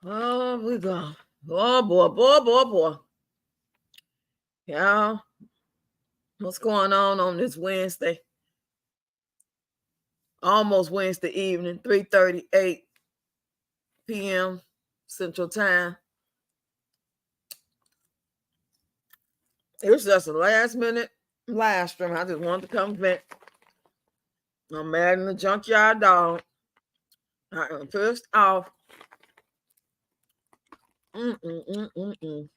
Oh, we go. Oh boy. Yeah. What's going on this Wednesday? Almost Wednesday evening, 3:38 p.m. Central Time. It was just a last minute live stream. I just wanted to come vent. I'm mad in the junkyard dog. I am pissed off. Mm-mm.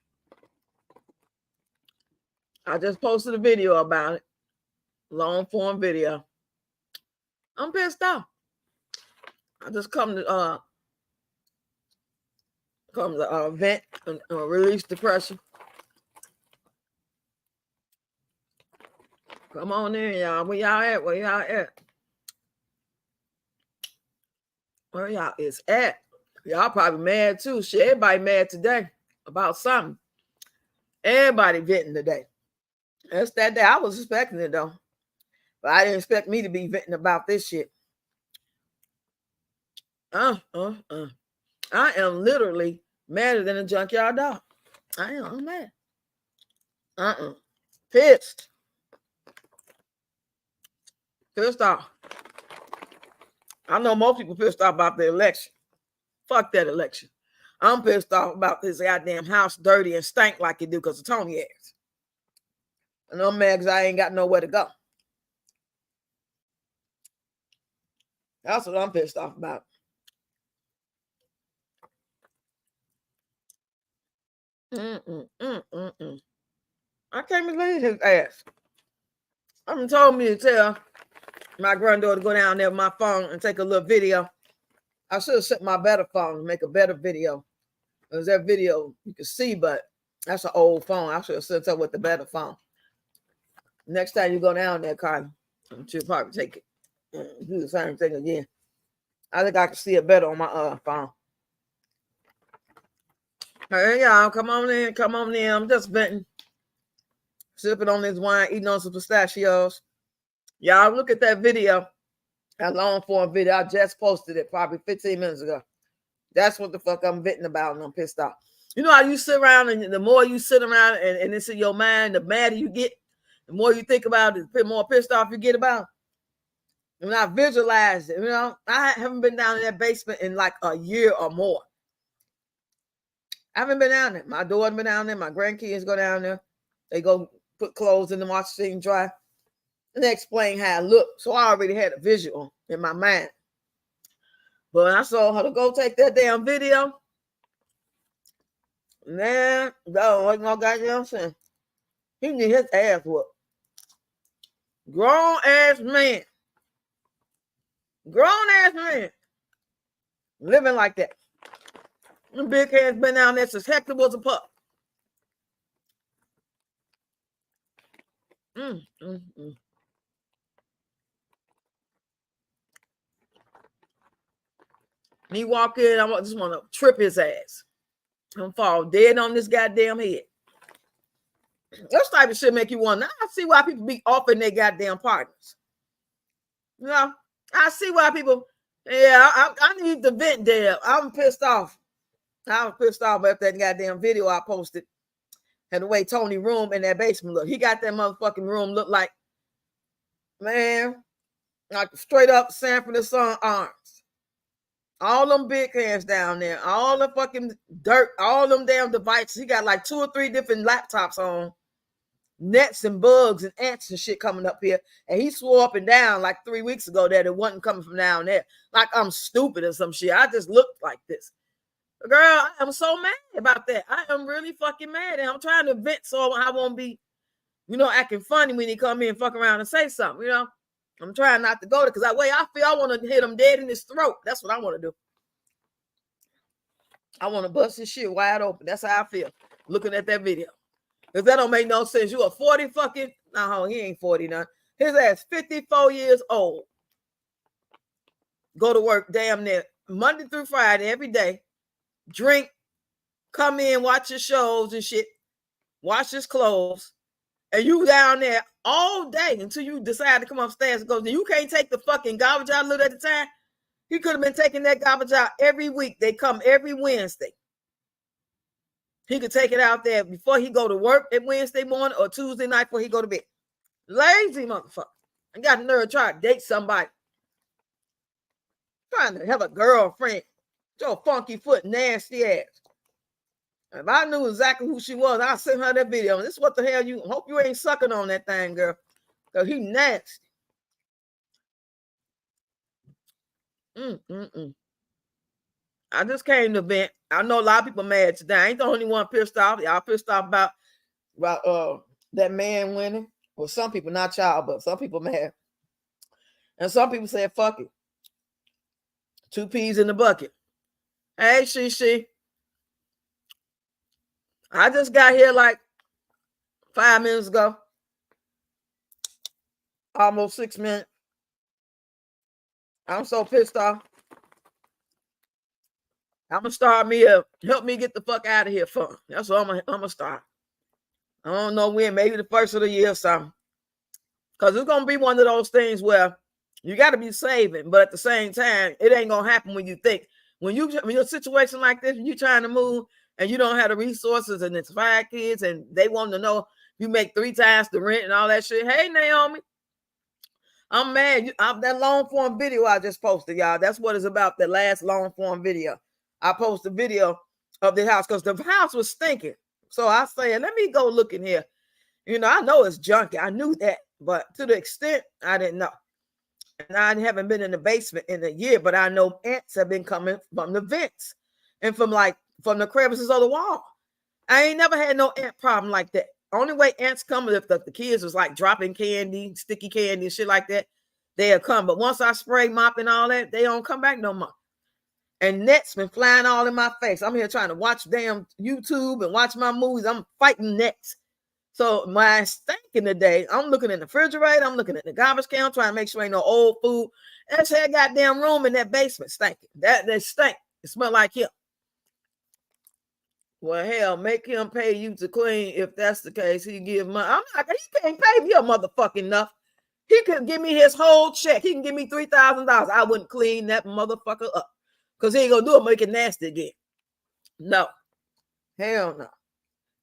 I just posted a video about it. Long form video. I'm pissed off. I just come to vent and release the pressure. Come on in, y'all. Where y'all at? Where y'all at? Where y'all is at? Y'all probably mad too. Shit, everybody mad today about something. Everybody venting today. That's that day. I was expecting it though. But I didn't expect me to be venting about this shit. I am literally madder than a junkyard dog. I'm mad. Pissed. Pissed off. I know most people pissed off about the election. Fuck that election. I'm pissed off about this goddamn house dirty and stank like it do because of Tony ass. And I'm mad because I ain't got nowhere to go. That's what I'm pissed off about. I can't believe his ass. I told me to tell my granddaughter to go down there with my phone and take a little video. I should have set my better phone to make a better video. There's that video you can see, but that's an old phone. I should have set her with the better phone. Next time you go down there, Carly, she'll probably take it. Do the same thing again. I think I can see it better on my phone. Hey, y'all, come on in. I'm just venting. Sipping on this wine, eating on some pistachios. Y'all look at that video. That long form video. I just posted it probably 15 minutes ago. That's what the fuck I'm venting about, and I'm pissed off. You know how you sit around, and the more you sit around and it's in your mind, the madder you get, the more you think about it, the more pissed off you get about it. And I visualize it. I haven't been down in that basement in like a year or more. I haven't been down there. My daughter been down there. My grandkids go down there. They go put clothes in the washing machine, dry. And they explain how it looked. So I already had a visual in my mind. But when I saw her to go take that damn video, man, that wasn't no goddamn sense. He need his ass whooped. Grown ass man. Living like that. The big head's been down there since Hector was a pup. He walk in, I just want to trip his ass. I'm fall dead on this goddamn head. This type of shit make you wonder. I see why people be offing their goddamn partners. I see why people. Yeah, I need to vent there. I'm pissed off. I was pissed off at that goddamn video I posted. And the way Tony room in that basement look. He got that motherfucking room look like, man, like straight up Sanford and Son arms. All them big hands down there. All the fucking dirt. All them damn devices. He got like 2 or 3 different laptops on. Nets and bugs and ants and shit coming up here. And he swore up and down like 3 weeks ago that it wasn't coming from down there. Like I'm stupid or some shit. I just looked like this. Girl, I'm so mad about that. I am really fucking mad. And I'm trying to vent so I won't be, acting funny when he come in and fuck around and say something, I'm trying not to go there because that way I feel I want to hit him dead in his throat. That's what I want to do. I want to bust his shit wide open. That's how I feel looking at that video. Because that don't make no sense. You are 40 fucking, no, he ain't 40 now. His ass 54 years old. Go to work damn near Monday through Friday every day. Drink, come in, watch your shows and shit. Wash his clothes. And you down there all day until you decide to come upstairs and go. You can't take the fucking garbage out a little at a time. He could have been taking that garbage out every week. They come every Wednesday. He could take it out there before he go to work at Wednesday morning or Tuesday night before he go to bed. Lazy motherfucker. I got a nerve trying to date somebody. Trying to have a girlfriend. Your funky foot, nasty ass. If I knew exactly who she was, I'd send her that video. And this is what the hell you hope you ain't sucking on that thing, girl. Because he nasty. I just came to vent. I know a lot of people mad today. I ain't the only one pissed off. Y'all pissed off about that man winning. Well, some people, not y'all, but some people mad. And some people said, fuck it. 2 peas in the bucket. Hey, she. I just got here like 5 minutes ago. Almost 6 minutes. I'm so pissed off. I'm gonna start me up. Help me get the fuck out of here, fun. That's what I'm gonna start. I don't know when, maybe the first of the year or something. Because it's gonna be one of those things where you got to be saving, but at the same time, it ain't gonna happen when you think. When you're in a situation like this, you're trying to move and you don't have the resources, and it's 5 kids, and they want to know you make 3 times the rent and all that shit. Hey, Naomi, I'm mad. That long form video I just posted, y'all. That's what it's about. The last long form video. I posted a video of the house because the house was stinking. So I said, let me go look in here. You know, I know it's junky. I knew that, but to the extent I didn't know. And I haven't been in the basement in a year, but I know ants have been coming from the vents and from the crevices of the wall. I ain't never had no ant problem like that. Only way ants come is if the kids was like dropping candy, sticky candy, and shit like that, they'll come. But once I spray, mop, and all that, they don't come back no more. And nets been flying all in my face. I'm here trying to watch damn YouTube and watch my movies. I'm fighting nets. So my stinking today, I'm looking in the refrigerator, I'm looking at the garbage can, trying to make sure ain't no old food. That's that goddamn room in that basement stinking. That stink. It smell like him. Well, hell, make him pay you to clean. If that's the case, he give money. I'm not. He can't pay me a motherfucking enough. He could give me his whole check. He can give me $3,000. I wouldn't clean that motherfucker up because he ain't gonna do it. Make it nasty again. No, hell no.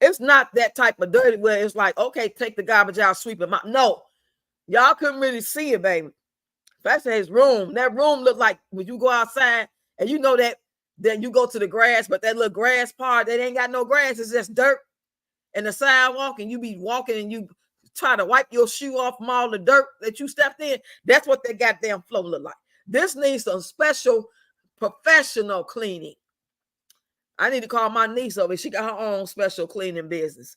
It's not that type of dirty where it's like, okay, take the garbage out, sweep it out. No, y'all couldn't really see it, baby. That's his room. That room looked like when you go outside and you know that then you go to the grass, but that little grass part, that ain't got no grass. It's just dirt and the sidewalk, and you be walking and you try to wipe your shoe off from all the dirt that you stepped in. That's what that goddamn floor look like. This needs some special professional cleaning. I need to call my niece over. She got her own special cleaning business.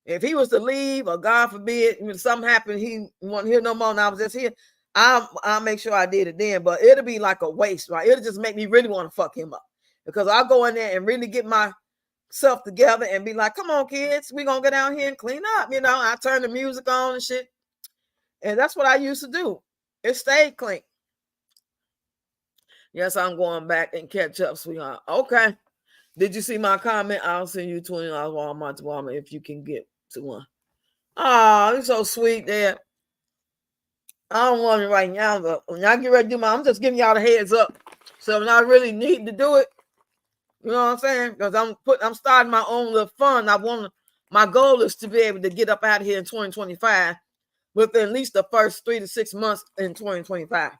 If he was to leave, or God forbid, when something happened, he wasn't here no more, and I was just here, I'll make sure I did it then. But it'll be like a waste, right? It'll just make me really want to fuck him up. Because I'll go in there and really get myself together and be like, come on, kids, we're going to get down here and clean up. You know, I turn the music on and shit. And that's what I used to do. It stayed clean. Yes, I'm going back and catch up, sweetheart. Okay. Did you see my comment? I'll send you $20 Walmart to Walmart if you can get to one. Oh, you're so sweet there. I don't want it right now, but when I get ready to do I'm just giving y'all the heads up. So when I really need to do it, you know what I'm saying? Because I'm starting my own little fund. My goal is to be able to get up out of here in 2025 within at least the first 3 to 6 months in 2025.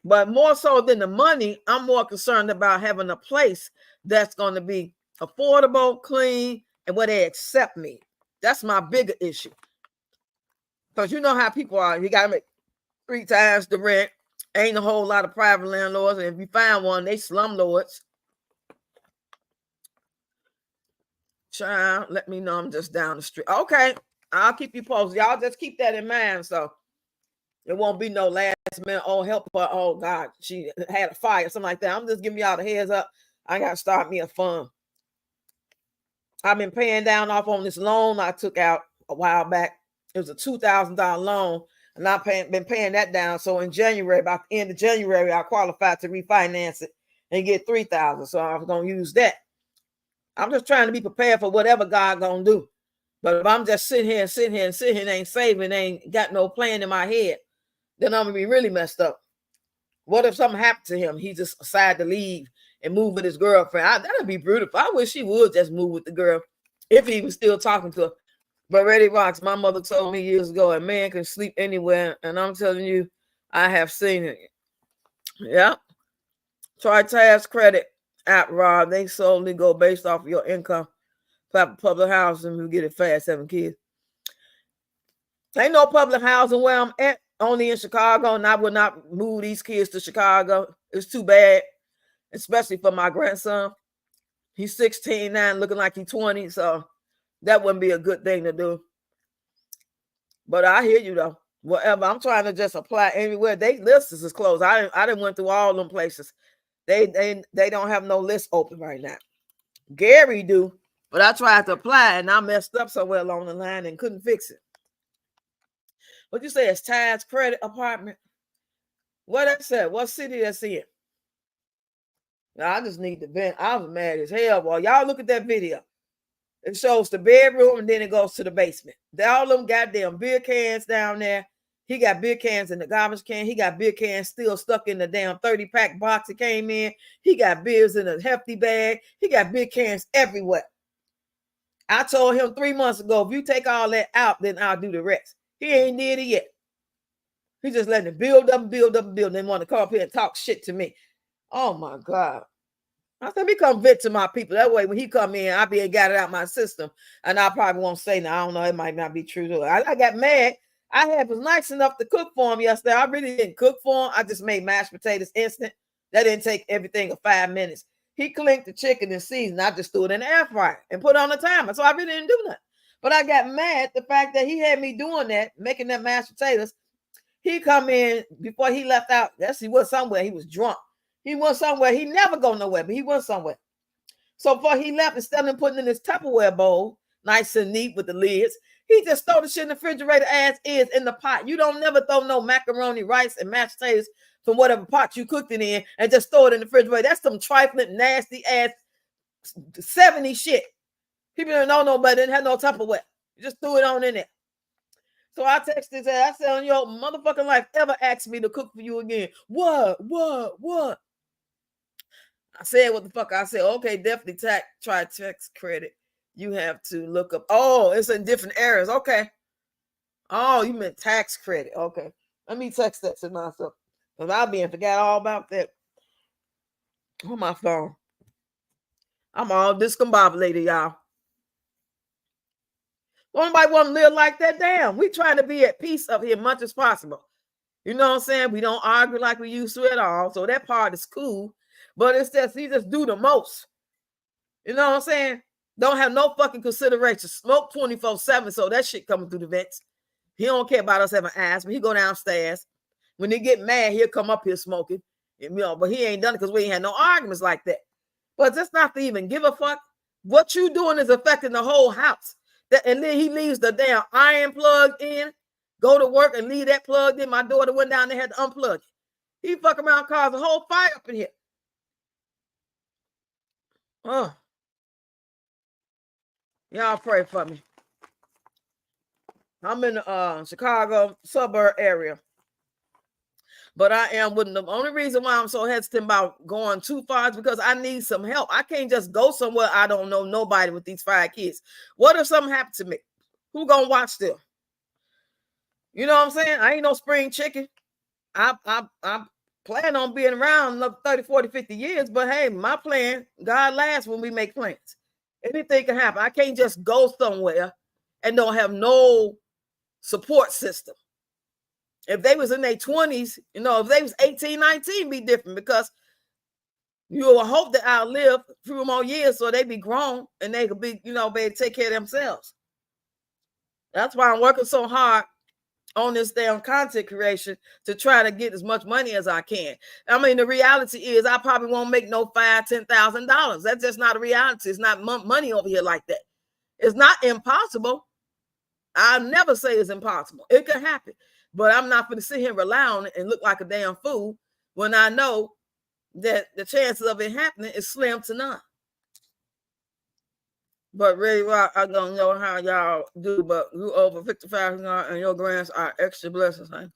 But more so than the money, I'm more concerned about having a place that's going to be affordable, clean, and where they accept me. That's my bigger issue. Because you know how people are. You got to make 3 times the rent. Ain't a whole lot of private landlords. And if you find one, they slumlords. Child, let me know I'm just down the street. Okay, I'll keep you posted. Y'all just keep that in mind. So it won't be no last minute, oh, help her. Oh, God, she had a fire, something like that. I'm just giving y'all the heads up. I got to start me a fund. I've been paying down off on this loan I took out a while back. It was a $2,000 loan, and I've been paying that down. So in January, about the end of January, I qualified to refinance it and get $3,000. So I'm going to use that. I'm just trying to be prepared for whatever God going to do. But if I'm just sitting here and ain't saving, ain't got no plan in my head, then I'm going to be really messed up. What if something happened to him? He just decided to leave and move with his girlfriend. That'd be beautiful. I wish he would just move with the girl if he was still talking to her. But Reddy Rocks, my mother told me years ago, a man can sleep anywhere. And I'm telling you, I have seen it. Yeah. Try tax credit app, Rob. They solely go based off of your income. Public housing, you get it fast, 7 kids. Ain't no public housing where I'm at, only in Chicago, and I would not move these kids to Chicago. It's too bad, especially for my grandson. He's 16 now, looking like he's 20, so that wouldn't be a good thing to do. But I hear you though. Whatever, I'm trying to just apply anywhere. They list is closed. I didn't went through all them places. They don't have no list open right now. Gary do, but I tried to apply and I messed up somewhere along the line and couldn't fix it. What you say? It's tax credit apartment. What I said? What city that's in? Now, I just need to vent. I was mad as hell. Boy, y'all look at that video. It shows the bedroom and then it goes to the basement. All them goddamn beer cans down there. He got beer cans in the garbage can. He got beer cans still stuck in the damn 30-pack box it came in. He got beers in a hefty bag. He got beer cans everywhere. I told him 3 months ago, if you take all that out, then I'll do the rest. He ain't did it yet. He just letting it build up and build up and build. Then want to come up here and talk shit to me. Oh my God. I said, me come vent to my people. That way, when he come in, I be got it out my system. And I probably won't say now. I don't know. It might not be true. I got mad. I was nice enough to cook for him yesterday. I really didn't cook for him. I just made mashed potatoes instant. That didn't take everything of 5 minutes. He clinked the chicken and seasoned. I just threw it in the air fryer and put it on the timer. So I really didn't do nothing. But I got mad the fact that he had me doing that, making that mashed potatoes. He come in before he left out. Yes, he was somewhere. He was drunk. He went somewhere. He never go nowhere, but he went somewhere. So before he left, instead of putting in his Tupperware bowl, nice and neat with the lids, he just throw the shit in the refrigerator as is in the pot. You don't never throw no macaroni, rice, and mashed potatoes from whatever pot you cooked it in and just throw it in the refrigerator. That's some trifling, nasty ass 70 shit. People don't know nobody, didn't have no Tupperware. You just threw it on in there. So I texted his ass. I said, on your motherfucking life, ever ask me to cook for you again? What? I said what the fuck. I said, okay, definitely try tax credit. You have to look up. Oh, it's in different areas. Okay. Oh, you meant tax credit. Okay. Let me text that to myself. Because I'll be and forgot all about that on my phone. I'm all discombobulated, y'all. Nobody want to live like that. Damn. We trying to be at peace up here as much as possible. You know what I'm saying? We don't argue like we used to at all. So that part is cool. But it's just, he just do the most. You know what I'm saying? Don't have no fucking consideration. Smoke 24/7. So that shit coming through the vents. He don't care about us having ass, but he go downstairs. When he get mad, he'll come up here smoking. You know, but he ain't done it because we ain't had no arguments like that. But just not to even give a fuck. What you doing is affecting the whole house. And then he leaves the damn iron plugged in, go to work and leave that plugged in. My daughter went down there, had to unplug it. He fuck around, caused a whole fire up in here. Oh. Y'all pray for me. I'm in the Chicago suburb area. But I am with them. The only reason why I'm so hesitant about going too far is because I need some help. I can't just go somewhere I don't know nobody with these 5 kids. What if something happened to me? Who gonna watch them? You know what I'm saying? I ain't no spring chicken. I plan on being around another 30, 40, 50 years. But hey, my plan, God laughs when we make plans. Anything can happen. I can't just go somewhere and don't have no support system. If they was in their 20s, you know, if they was 18, 19, be different because you will hope that I'll live a few more years so they be grown and they could be, you know, be able to take care of themselves. That's why I'm working so hard on this damn content creation to try to get as much money as I can. I mean, the reality is I probably won't make no $5,000, $10,000. That's just not a reality. It's not money over here like that. It's not impossible. I'll never say it's impossible. It could happen. But I'm not going to sit here and rely on it and look like a damn fool when I know that the chances of it happening is slim to none. But really, well, I don't know how y'all do, but you over 55 and your grands are extra blessings, huh?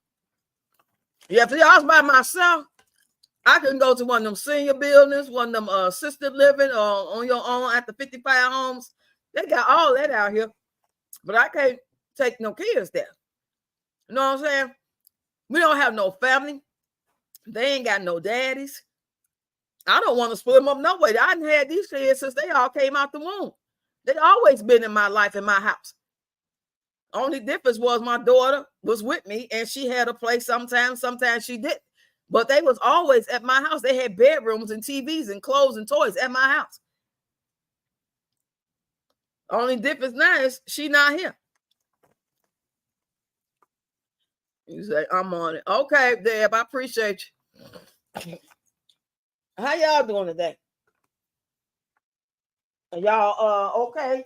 Yeah, if I was by myself, I can go to one of them senior buildings, one of them assisted living, or on your own at the 55 homes. They got all that out here, but I can't take no kids there. You know what I'm saying? We don't have no family. They ain't got no daddies. I don't want to split them up no way. I done had these kids since they all came out the womb. They always been in my life, in my house. Only difference was my daughter was with me and she had a place sometimes she didn't. But they was always at my house. They had bedrooms and TVs and clothes and toys at my house. Only difference now is she not here. You say, I'm on it. Okay, Deb, I appreciate you. How y'all doing today? Are y'all okay?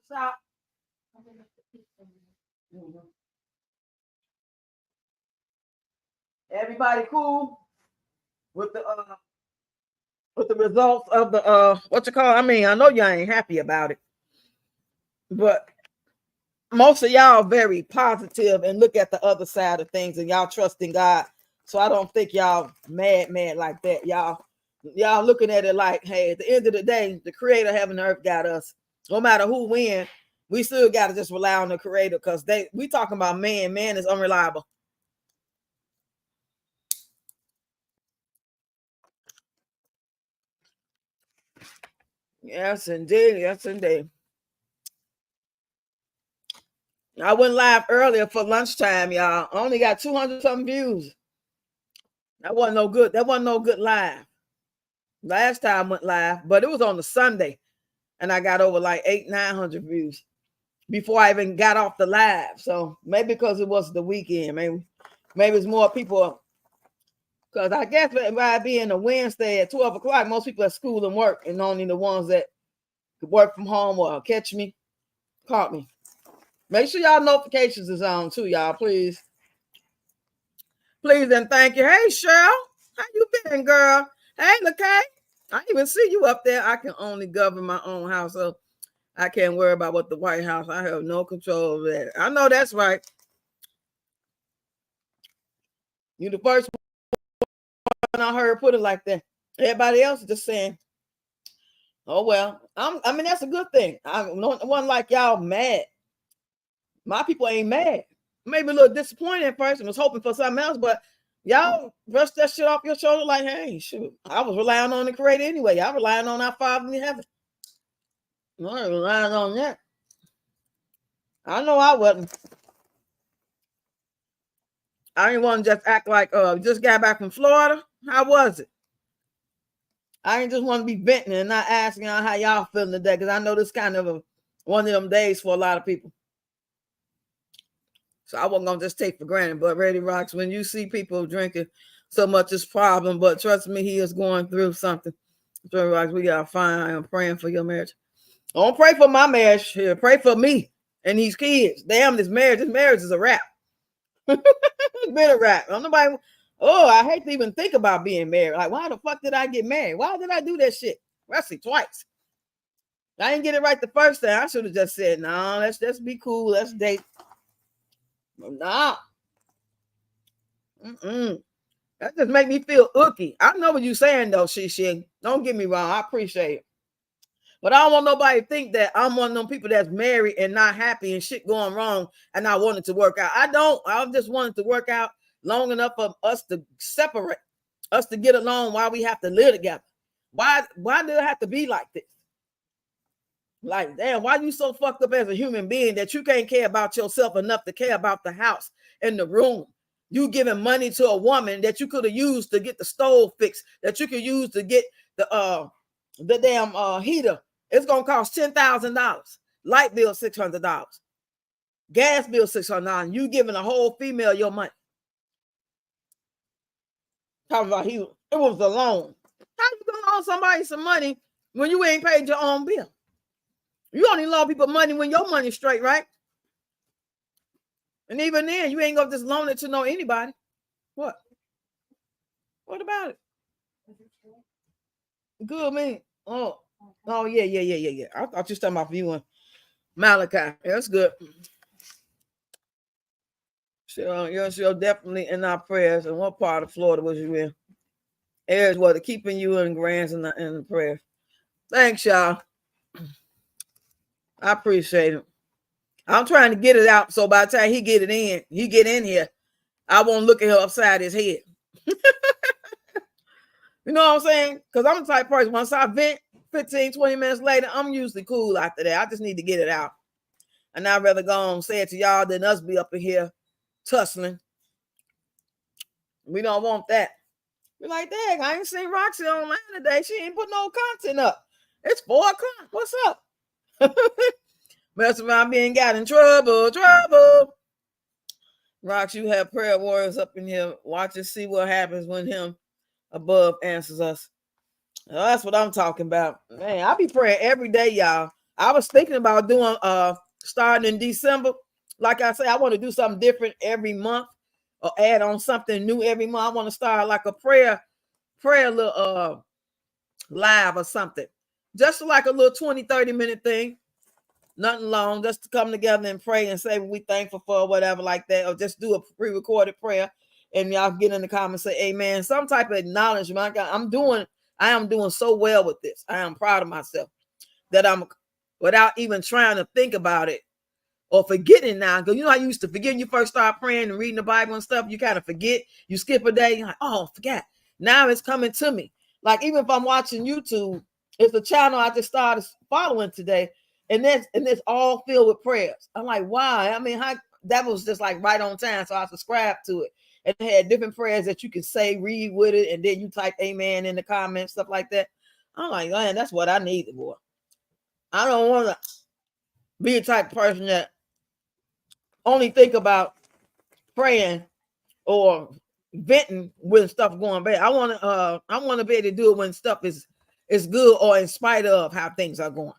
Stop. Everybody cool with the results of the what you call? I mean, I know y'all ain't happy about it, but most of y'all are very positive and look at the other side of things, and y'all trust in God. So I don't think y'all mad like that. Y'all looking at it like, hey, at the end of the day, the creator of heaven and earth got us. No matter who win, we still got to just rely on the creator, because we talking about man is unreliable. Yes, indeed. Yes, indeed. I went live earlier for lunchtime, y'all. I only got 200 something views. That wasn't no good. That wasn't no good live. Last time I went live, but it was on the Sunday, and I got over like 900 views before I even got off the live. So maybe because it was the weekend, maybe it's more people. Because I guess by being a Wednesday at 12 o'clock, most people at school and work, and only the ones that could work from home or catch me caught me. Make sure y'all notifications is on too, y'all, please. Please and thank you. Hey, Cheryl, how you been, girl? Hey, LaKay, I even see you up there. I can only govern my own house, so I can't worry about what the White House. I have no control over that. I know that's right. You the first one I heard put it like that. Everybody else is just saying, "Oh well." I mean, that's a good thing. I'm one like y'all mad. My people ain't mad. Maybe a little disappointed at first and was hoping for something else, but y'all brush that shit off your shoulder like, hey, shoot, I was relying on the creator anyway. Y'all relying on our Father in heaven. I ain't relying on that. I know I wasn't. I didn't want to just act like just got back from Florida. How was it? I ain't just want to be venting and not asking y'all how y'all feeling today, because I know this kind of one of them days for a lot of people. So I wasn't gonna just take for granted. But Ready Rocks, when you see people drinking so much, it's problem. But trust me, he is going through something. Ready Rocks, we gotta find. I am praying for your marriage. Don't pray for my marriage here. Pray for me and these kids. Damn, this marriage is a wrap. It's been a wrap. Nobody. Oh, I hate to even think about being married. Like, why the fuck did I get married? Why did I do that shit? Actually, twice. I didn't get it right the first time. I should have just said, no, let's just be cool. Let's date. Nah. That just make me feel icky. I know what you're saying, though, she. Don't get me wrong. I appreciate it. But I don't want nobody to think that I'm one of them people that's married and not happy and shit going wrong and I want it to work out. I don't. I just want it to work out long enough for us to separate, us to get along while we have to live together. Why do it have to be like this? Like, damn, why you so fucked up as a human being that you can't care about yourself enough to care about the house and the room? You giving money to a woman that you could have used to get the stove fixed, that you could use to get the damn heater. It's gonna cost $10,000. Light bill $600. Gas bill $600. You giving a whole female your money. Talking about it was a loan. How you gonna loan somebody some money when you ain't paid your own bill? You only loan people money when your money's straight, right? And even then, you ain't gonna just loan it to know anybody. What? What about it? Good, man. Oh, yeah. I thought you was talking about you and Malachi. Yeah, that's good. Sure, you're definitely in our prayers. And what part of Florida was you in? Here's what keeping you in grants and the prayer. Thanks, y'all. I appreciate it. I'm trying to get it out so by the time he get in here, I won't look at him upside his head. You know what I'm saying? Because I'm the type of person, once I vent 15, 20 minutes later, I'm usually cool after that. I just need to get it out. And I'd rather go and say it to y'all than us be up in here tussling. We don't want that. We're like, dang, I ain't seen Roxy online today. She ain't put no content up. It's 4 o'clock. What's up? Mess around being got in trouble. Rox, you have prayer warriors up in here. Watch and see what happens when him above answers us. Well, that's what I'm talking about. Man, I be praying every day, y'all. I was thinking about doing starting in December. Like I say, I want to do something different every month or add on something new every month. I want to start like a prayer little live or something. Just like a little 20, 30-minute thing. Nothing long, just to come together and pray and say what we thankful for or whatever like that, or just do a pre-recorded prayer and y'all get in the comments and say amen. Some type of acknowledgement. I am doing so well with this. I am proud of myself that I'm, without even trying to think about it or forgetting now. Because you know how you used to forget when you first start praying and reading the Bible and stuff, you kind of forget. You skip a day, you're like, oh, I forgot. Now it's coming to me. Like even if I'm watching YouTube, it's a channel I just started following today. And it's all filled with prayers. I'm like, wow. I mean, that was just like right on time. So I subscribed to it. And it had different prayers that you can say, read with it, and then you type amen in the comments, stuff like that. I'm like, man, that's what I needed, boy. I don't want to be a type of person that only think about praying or venting when stuff going bad. I want to be able to do it when stuff is good or in spite of how things are going.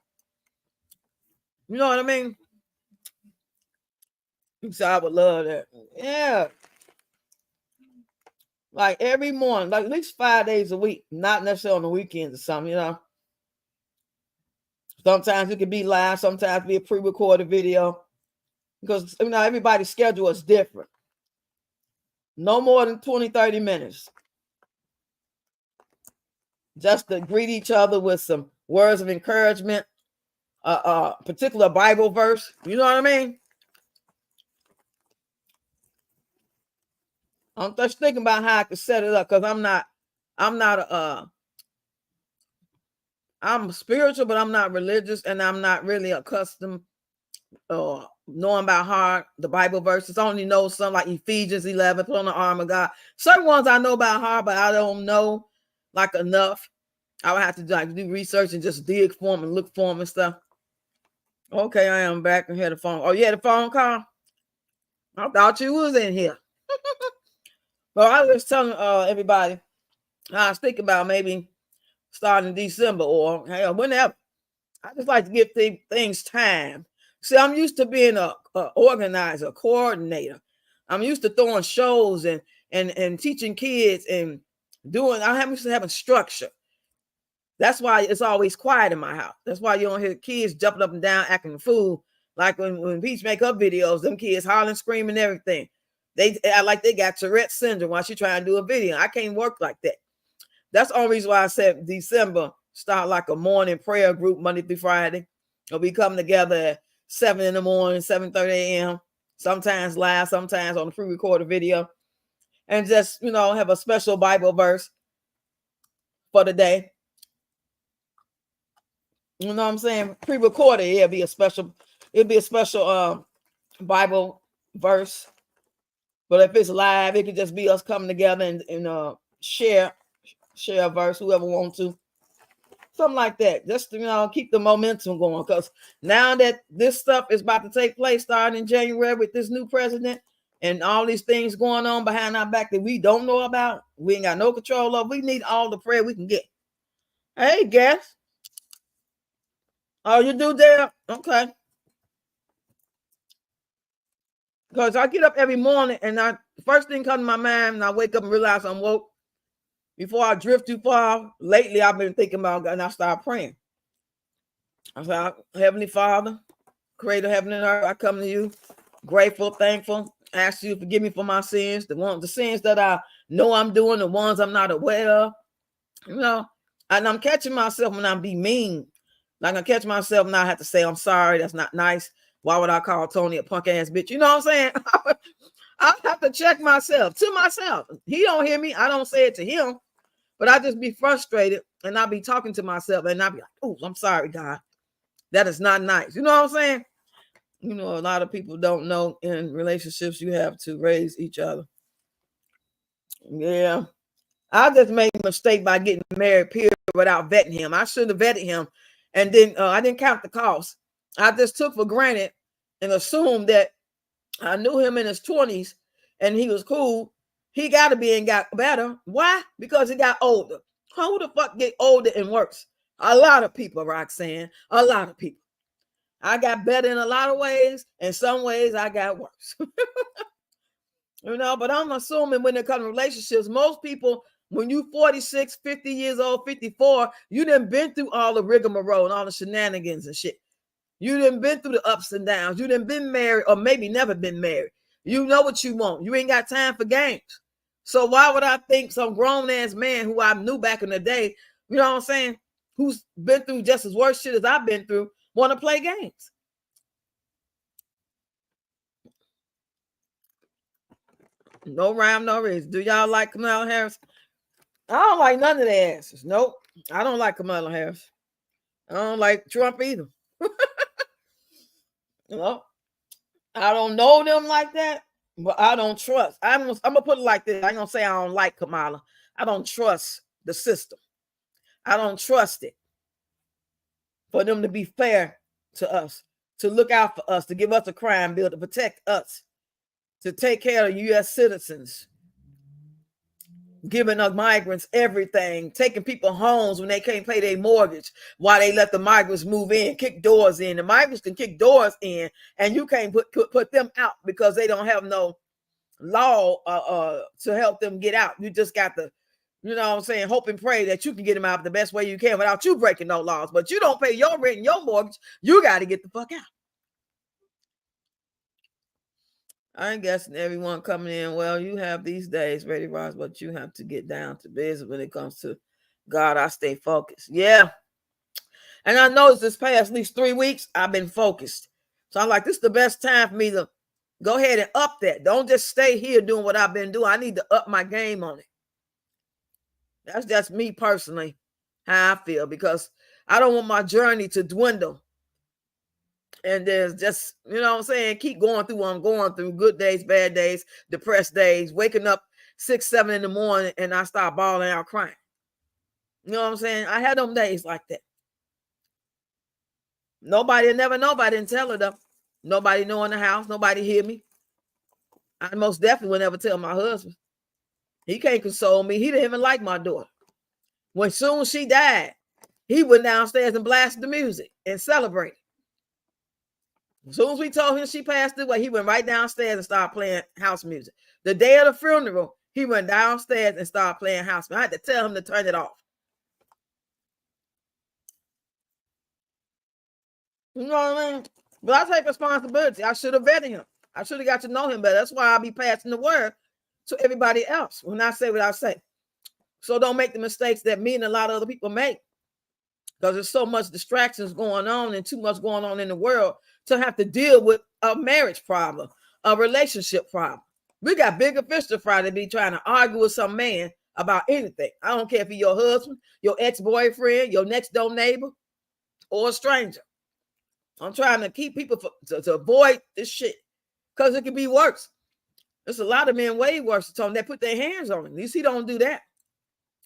You know what I mean? So I would love that. Yeah. Like every morning, like at least 5 days a week, not necessarily on the weekends or something, you know. Sometimes it could be live, sometimes be a pre-recorded video. Because you know, everybody's schedule is different. No more than 20, 30 minutes. Just to greet each other with some words of encouragement, particular Bible verse. You know what I mean? I'm just thinking about how I could set it up because I'm spiritual, but I'm not religious, and I'm not really accustomed knowing by heart the Bible verses. I only know some like Ephesians 11, put on the armor of God. Certain ones I know by heart, but I don't know like enough. I would have to do research and just dig for them and look for them and stuff. Okay, I am back and had a phone. Oh, you had a phone call? I thought you was in here. Well, I was telling everybody I was thinking about maybe starting in December or whenever. I just like to give things time. See, I'm used to being a organizer, coordinator. I'm used to throwing shows and teaching kids and I'm used to having structure. That's why it's always quiet in my house. That's why you don't hear kids jumping up and down acting a fool. Like when Peach make her videos, them kids hollering, screaming, everything. I like they got Tourette's syndrome while she trying to do a video. I can't work like that. That's the only reason why I said December start like a morning prayer group Monday through Friday. Or we come together at 7 in the morning, 7:30 a.m. Sometimes live, sometimes on a pre-recorded video. And just, have a special Bible verse for the day. You know what I'm saying? Pre-recorded, it'll be a special Bible verse. But if it's live, it could just be us coming together and share a verse, whoever wants to. Something like that. Just to, keep the momentum going. Because now that this stuff is about to take place starting in January with this new president and all these things going on behind our back that we don't know about, we ain't got no control of. We need all the prayer we can get. Hey, guess. Oh, you do there? Okay. Because I get up every morning and first thing comes to my mind and I wake up and realize I'm woke. Before I drift too far, lately I've been thinking about God and I start praying. I said, Heavenly Father, Creator of heaven and earth, I come to you, grateful, thankful, ask you to forgive me for my sins, the sins that I know I'm doing, the ones I'm not aware of. You know, and I'm catching myself when I'm be mean. Like I catch myself and I have to say, I'm sorry, that's not nice. Why would I call Tony a punk ass bitch? You know what I'm saying? I have to check myself to myself. He don't hear me. I don't say it to him, but I just be frustrated and I'll be talking to myself and I'll be like, oh, I'm sorry, God. That is not nice. You know what I'm saying? You know, a lot of people don't know in relationships you have to raise each other. Yeah. I just made a mistake by getting married, period, without vetting him. I should have vetted him. And then I didn't count the cost. I just took for granted and assumed that I knew him in his 20s and he was cool. He got to be and got better. Why? Because he got older. Who the fuck get older and worse? A lot of people, Roxanne. A lot of people. I got better in a lot of ways. In some ways, I got worse. You know, but I'm assuming when it comes to relationships, most people, when you 46, 50 years old, 54, you done been through all the rigmarole and all the shenanigans and shit. You done been through the ups and downs. You done been married or maybe never been married. You know what you want. You ain't got time for games. So why would I think some grown-ass man who I knew back in the day, you know what I'm saying, who's been through just as worse shit as I've been through, want to play games? No rhyme, no reason. Do y'all like Kamala Harris? I don't like none of the answers. Nope. I don't like Kamala Harris. I don't like Trump either. You know, I don't know them like that, but I don't trust. I'm gonna put it like this. I ain't gonna say I don't like Kamala. I don't trust the system. I don't trust it for them to be fair to us, to look out for us, to give us a crime bill, to protect us, to take care of U.S. citizens, giving us migrants everything, taking people homes when they can't pay their mortgage while they let the migrants move in, kick doors in. The migrants can kick doors in and you can't put them out because they don't have no law to help them get out. You just got to, you know what I'm saying, hope and pray that you can get them out the best way you can without you breaking no laws. But you don't pay your rent and your mortgage, you got to get the fuck out. I'm guessing everyone coming in, well, you have these days, Ready Ross, but you have to get down to business when it comes to God. I stay focused. Yeah. And I noticed this past at least 3 weeks, I've been focused. So I'm like, this is the best time for me to go ahead and up that. Don't just stay here doing what I've been doing. I need to up my game on it. That's just me personally, how I feel, because I don't want my journey to dwindle. And there's just, you know what I'm saying, keep going through what I'm going through, good days, bad days, depressed days, waking up 6, 7 in the morning and I start bawling out crying. You know what I'm saying? I had them days like that. Nobody never know if I didn't tell her though. Nobody know in the house, nobody hear me. I most definitely would never tell my husband. He can't console me. He didn't even like my daughter. When soon she died, he went downstairs and blasted the music and celebrated. As soon as we told him she passed away, he went right downstairs and started playing house music. The day of the funeral, he went downstairs and started playing house music. I had to tell him to turn it off. You know what I mean? But I take responsibility. I should have vetted him. I should have got to know him better. That's why I'll be passing the word to everybody else when I say what I say. So don't make the mistakes that me and a lot of other people make. Because there's so much distractions going on and too much going on in the world to have to deal with a marriage problem, a relationship problem. We got bigger fish to fry to be trying to argue with some man about anything. I don't care if he's your husband, your ex-boyfriend, your next door neighbor, or a stranger. I'm trying to keep people to avoid this shit because it could be worse. There's a lot of men way worse than that put their hands on him. At least he don't do that.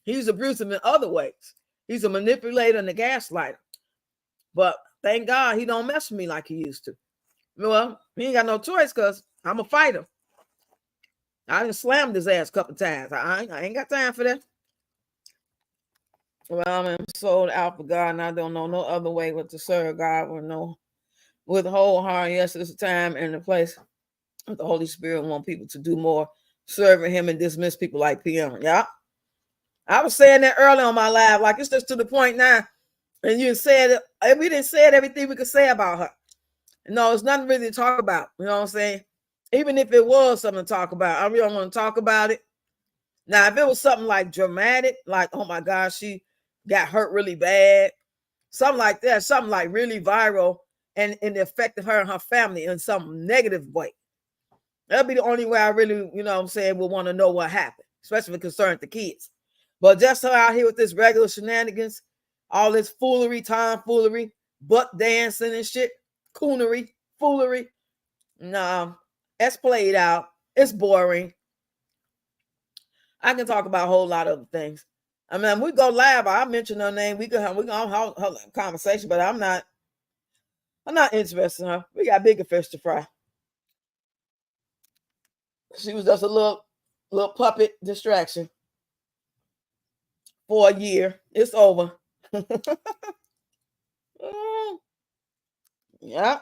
He's abusive in other ways. He's a manipulator and a gaslighter. But thank God he don't mess with me like he used to. Well, he ain't got no choice because I'm a fighter. I done slammed his ass a couple times. I ain't got time for that. Well, I'm sold out for God and I don't know no other way but to serve God with whole heart. Yes, it's the time and the place. The Holy Spirit want people to do more serving him and dismiss people like PM. Yeah. I was saying that early on my live, like it's just to the point now. And you said it, and we didn't say everything we could say about her. No, it's nothing really to talk about. You know what I'm saying? Even if it was something to talk about, I really don't want to talk about it. Now, if it was something like dramatic, like, oh my gosh, she got hurt really bad, something like that, something like really viral, and it affected her and her family in some negative way, that'd be the only way I really, you know what I'm saying, would want to know what happened, especially concerning the kids. But just her out here with this regular shenanigans, all this foolery, tomfoolery, butt dancing and shit, coonery, foolery. No, it's played out. It's boring. I can talk about a whole lot of other things. I mean, we go live. I mention her name. We can have a conversation, but I'm not interested in her. We got bigger fish to fry. She was just a little puppet distraction for a year. It's over. Yeah.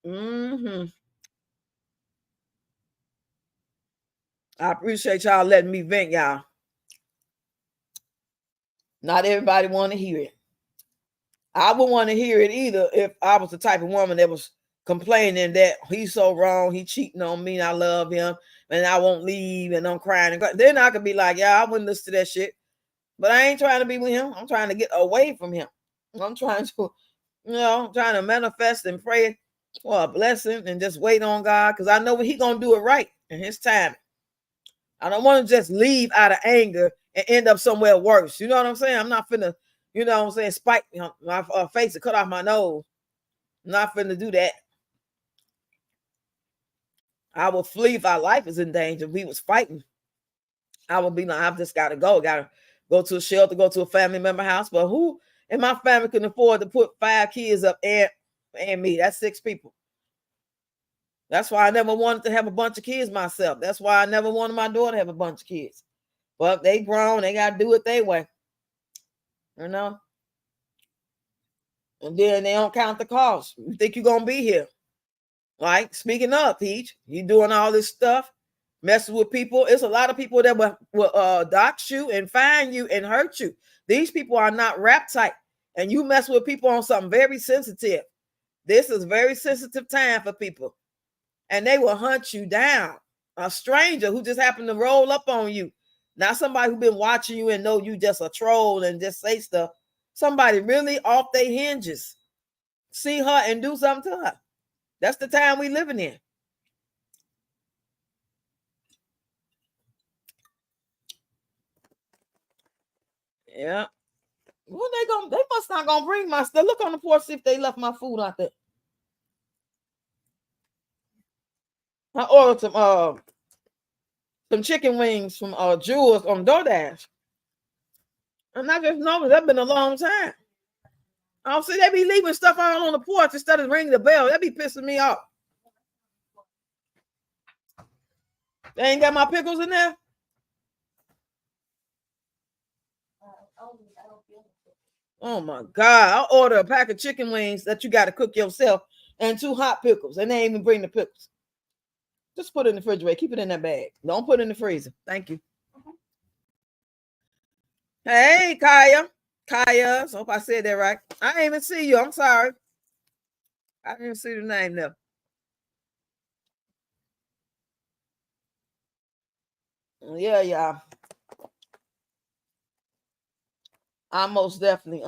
Mm-hmm. I appreciate y'all letting me vent, y'all. Not everybody want to hear it. I wouldn't want to hear it either if I was the type of woman that was complaining that he's so wrong, he cheating on me, and I love him, and I won't leave, and I'm crying. And then I could be like, yeah, I wouldn't listen to that shit. But I ain't trying to be with him. I'm trying to get away from him. I'm trying to, trying to manifest and pray for a blessing and just wait on God, because I know he gonna do it right in his time. I don't want to just leave out of anger and end up somewhere worse. You know what I'm saying? I'm not finna, spike my face and cut off my nose. I'm not finna do that. I will flee if our life is in danger. If we was fighting, I would be like, I've just got to go. Got to go to a shelter, go to a family member house. But who in my family can afford to put 5 kids up and me? That's 6 people. That's why I never wanted to have a bunch of kids myself. That's why I never wanted my daughter to have a bunch of kids. But they grown, they got to do it their way. And then they don't count the cost. You think you're going to be here. Like, speaking of, Peach, you doing all this stuff, messing with people. It's a lot of people that will dox you and find you and hurt you. These people are not rap type. And you mess with people on something very sensitive. This is very sensitive time for people. And they will hunt you down. A stranger who just happened to roll up on you. Not somebody who's been watching you and know you just a troll and just say stuff. Somebody really off their hinges. See her and do something to her. That's the time we living in. Yeah. Well, they must not gonna bring my stuff. Look on the porch, see if they left my food out there. I ordered some chicken wings from Jewels on DoorDash. And I just noticed that's been a long time. I see they be leaving stuff out on the porch instead of ringing the bell. That be pissing me off. They ain't got my pickles in there. Oh my God. I'll order a pack of chicken wings that you got to cook yourself and 2 hot pickles. And they ain't even bring the pickles. Just put it in the refrigerator. Keep it in that bag. Don't put it in the freezer. Thank you. Hey, Kaya. Kaya. So hope I said that right. I didn't even see you. I'm sorry. I didn't see the name there. Yeah. I most definitely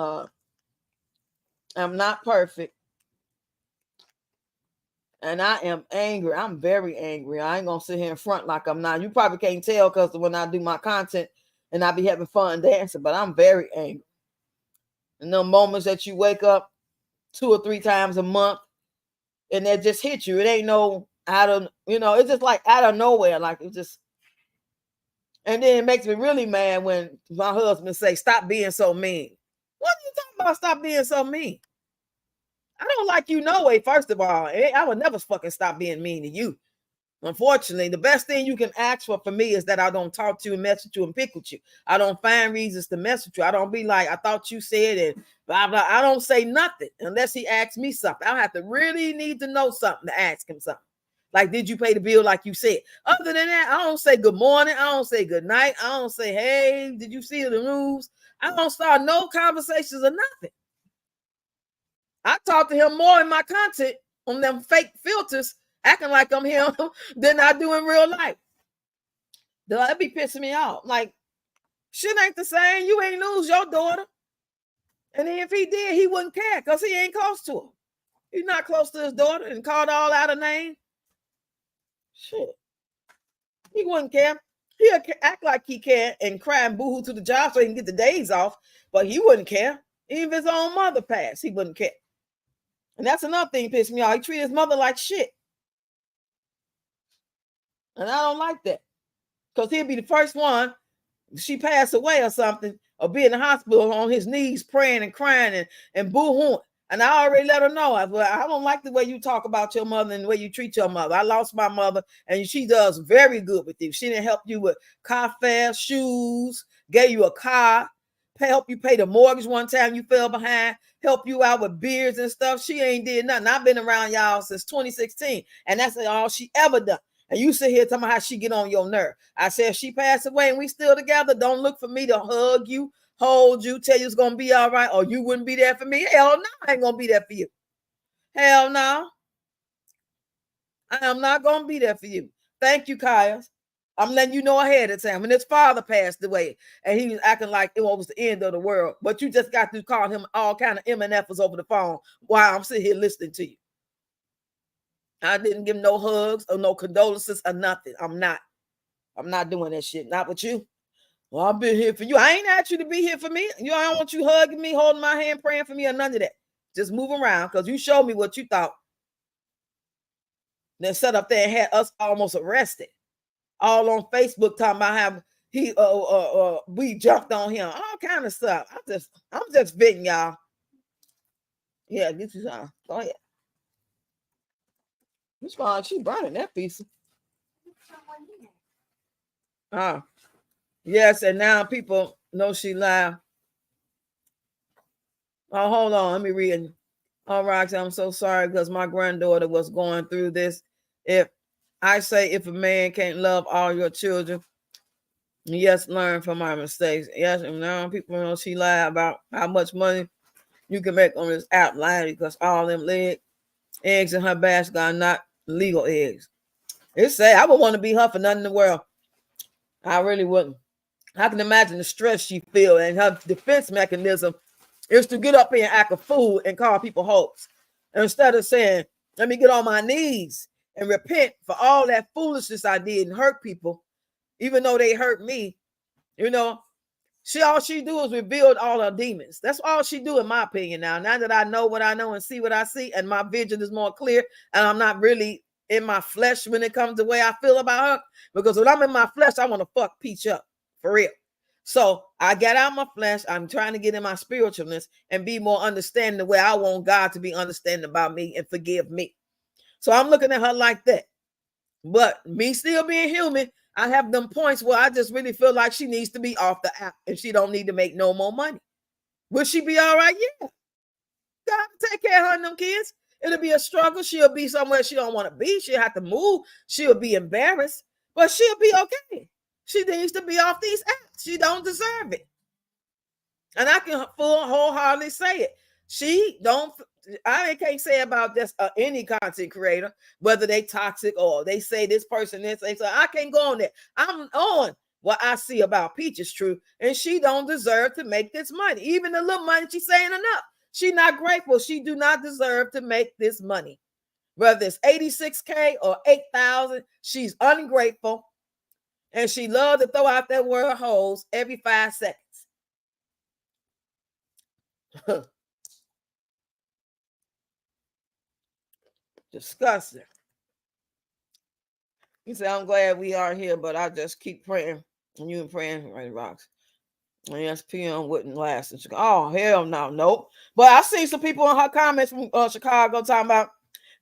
I'm not perfect. And I am angry. I'm very angry. I ain't gonna sit here in front like I'm not. You probably can't tell because when I do my content and I be having fun dancing, but I'm very angry. And the moments that you wake up 2 or 3 times a month and that just hit you. It ain't no out of, it's just like out of nowhere. Like it just, and then it makes me really mad when my husband say, stop being so mean. What are you talking about? Stop being so mean. I don't like you no way, first of all. I would never fucking stop being mean to you. Unfortunately, the best thing you can ask for me is that I don't talk to you and mess with you and pick with you. I don't find reasons to mess with you. I don't be like, I thought you said it, blah, blah. I don't say nothing unless he asks me something. I have to really need to know something to ask him something. Like, did you pay the bill like you said? Other than that, I don't say good morning. I don't say good night. I don't say, hey, did you see the news? I don't start no conversations or nothing. I talk to him more in my content on them fake filters acting like I'm him than I do in real life. That be pissing me off. Like, shit ain't the same. You ain't lose your daughter. And if he did, he wouldn't care because he ain't close to her. He's not close to his daughter and called all out a name. Shit. He wouldn't care. He'll act like he can and cry and boohoo to the job so he can get the days off, but he wouldn't care. Even if his own mother passed, he wouldn't care. And that's another thing that pissed me off. He treated his mother like shit. And I don't like that. Because he'll be the first one, she passed away or something, or be in the hospital on his knees praying and crying and boo-hooing. And I already let her know, I don't like the way you talk about your mother and the way you treat your mother. I lost my mother, and she does very good with you. She didn't help you with car fare, shoes, gave you a car, help you pay the mortgage one time you fell behind, help you out with beers and stuff. She ain't did nothing. I've been around y'all since 2016, and that's all she ever done. And you sit here talking about how she get on your nerve. I said, if she passed away and we still together, don't look for me to hug you, hold you, tell you it's going to be all right, or you wouldn't be there for me. Hell no, I ain't going to be there for you. Hell no. I am not going to be there for you. Thank you, Kaya. I'm letting you know ahead of time. When his father passed away and he was acting like it was the end of the world, but you just got to call him all kind of MNFs over the phone while I'm sitting here listening to you. I didn't give him no hugs or no condolences or nothing. I'm not doing that shit. Not with you. Well, I've been here for you. I ain't asked you to be here for me. I don't want you hugging me, holding my hand, praying for me, or none of that. Just move around because you showed me what you thought. Then set up there and had us almost arrested. All on Facebook talking about how he we jumped on him. All kind of stuff. I'm just venting, y'all. Yeah, this is go ahead. Which one? She burning that piece. Yes, and now people know she lied. Oh, hold on. Let me read. All right, I'm so sorry because my granddaughter was going through this. If a man can't love all your children, yes, learn from my mistakes. Yes, and now people know she lied about how much money you can make on this app, lying because all them eggs in her basket are not legal eggs. It's sad. I would want to be her for nothing in the world. I really wouldn't. I can imagine the stress she feel, and her defense mechanism is to get up here and act a fool and call people hoes. Instead of saying, let me get on my knees and repent for all that foolishness I did and hurt people, even though they hurt me. All she do is reveal all her demons. That's all she do, in my opinion. Now that I know what I know and see what I see, and my vision is more clear, and I'm not really in my flesh when it comes to the way I feel about her. Because when I'm in my flesh, I want to fuck Peach up. For real. So I get out my flesh. I'm trying to get in my spiritualness and be more understanding the way I want God to be understanding about me and forgive me. So I'm looking at her like that. But me still being human, I have them points where I just really feel like she needs to be off the app and she don't need to make no more money. Will she be all right? Yeah. God take care of her and them kids. It'll be a struggle. She'll be somewhere she don't want to be. She'll have to move. She'll be embarrassed, but she'll be okay. She needs to be off these apps. She don't deserve it. And I can wholeheartedly say it. I can't say about just any content creator, whether they toxic or they say this person this. So I can't go on there. I'm on what I see about Peach is true, and she don't deserve to make this money. Even the little money she's saying enough. She not grateful. She do not deserve to make this money. Whether it's 86K or 8,000, she's ungrateful. And she loves to throw out that word hoes every 5 seconds. Disgusting. He said, I'm glad we are here, but I just keep praying. And you praying, right, Rocks. And ESPN wouldn't last in Chicago. Oh, hell no, nope. But I see some people in her comments from Chicago talking about,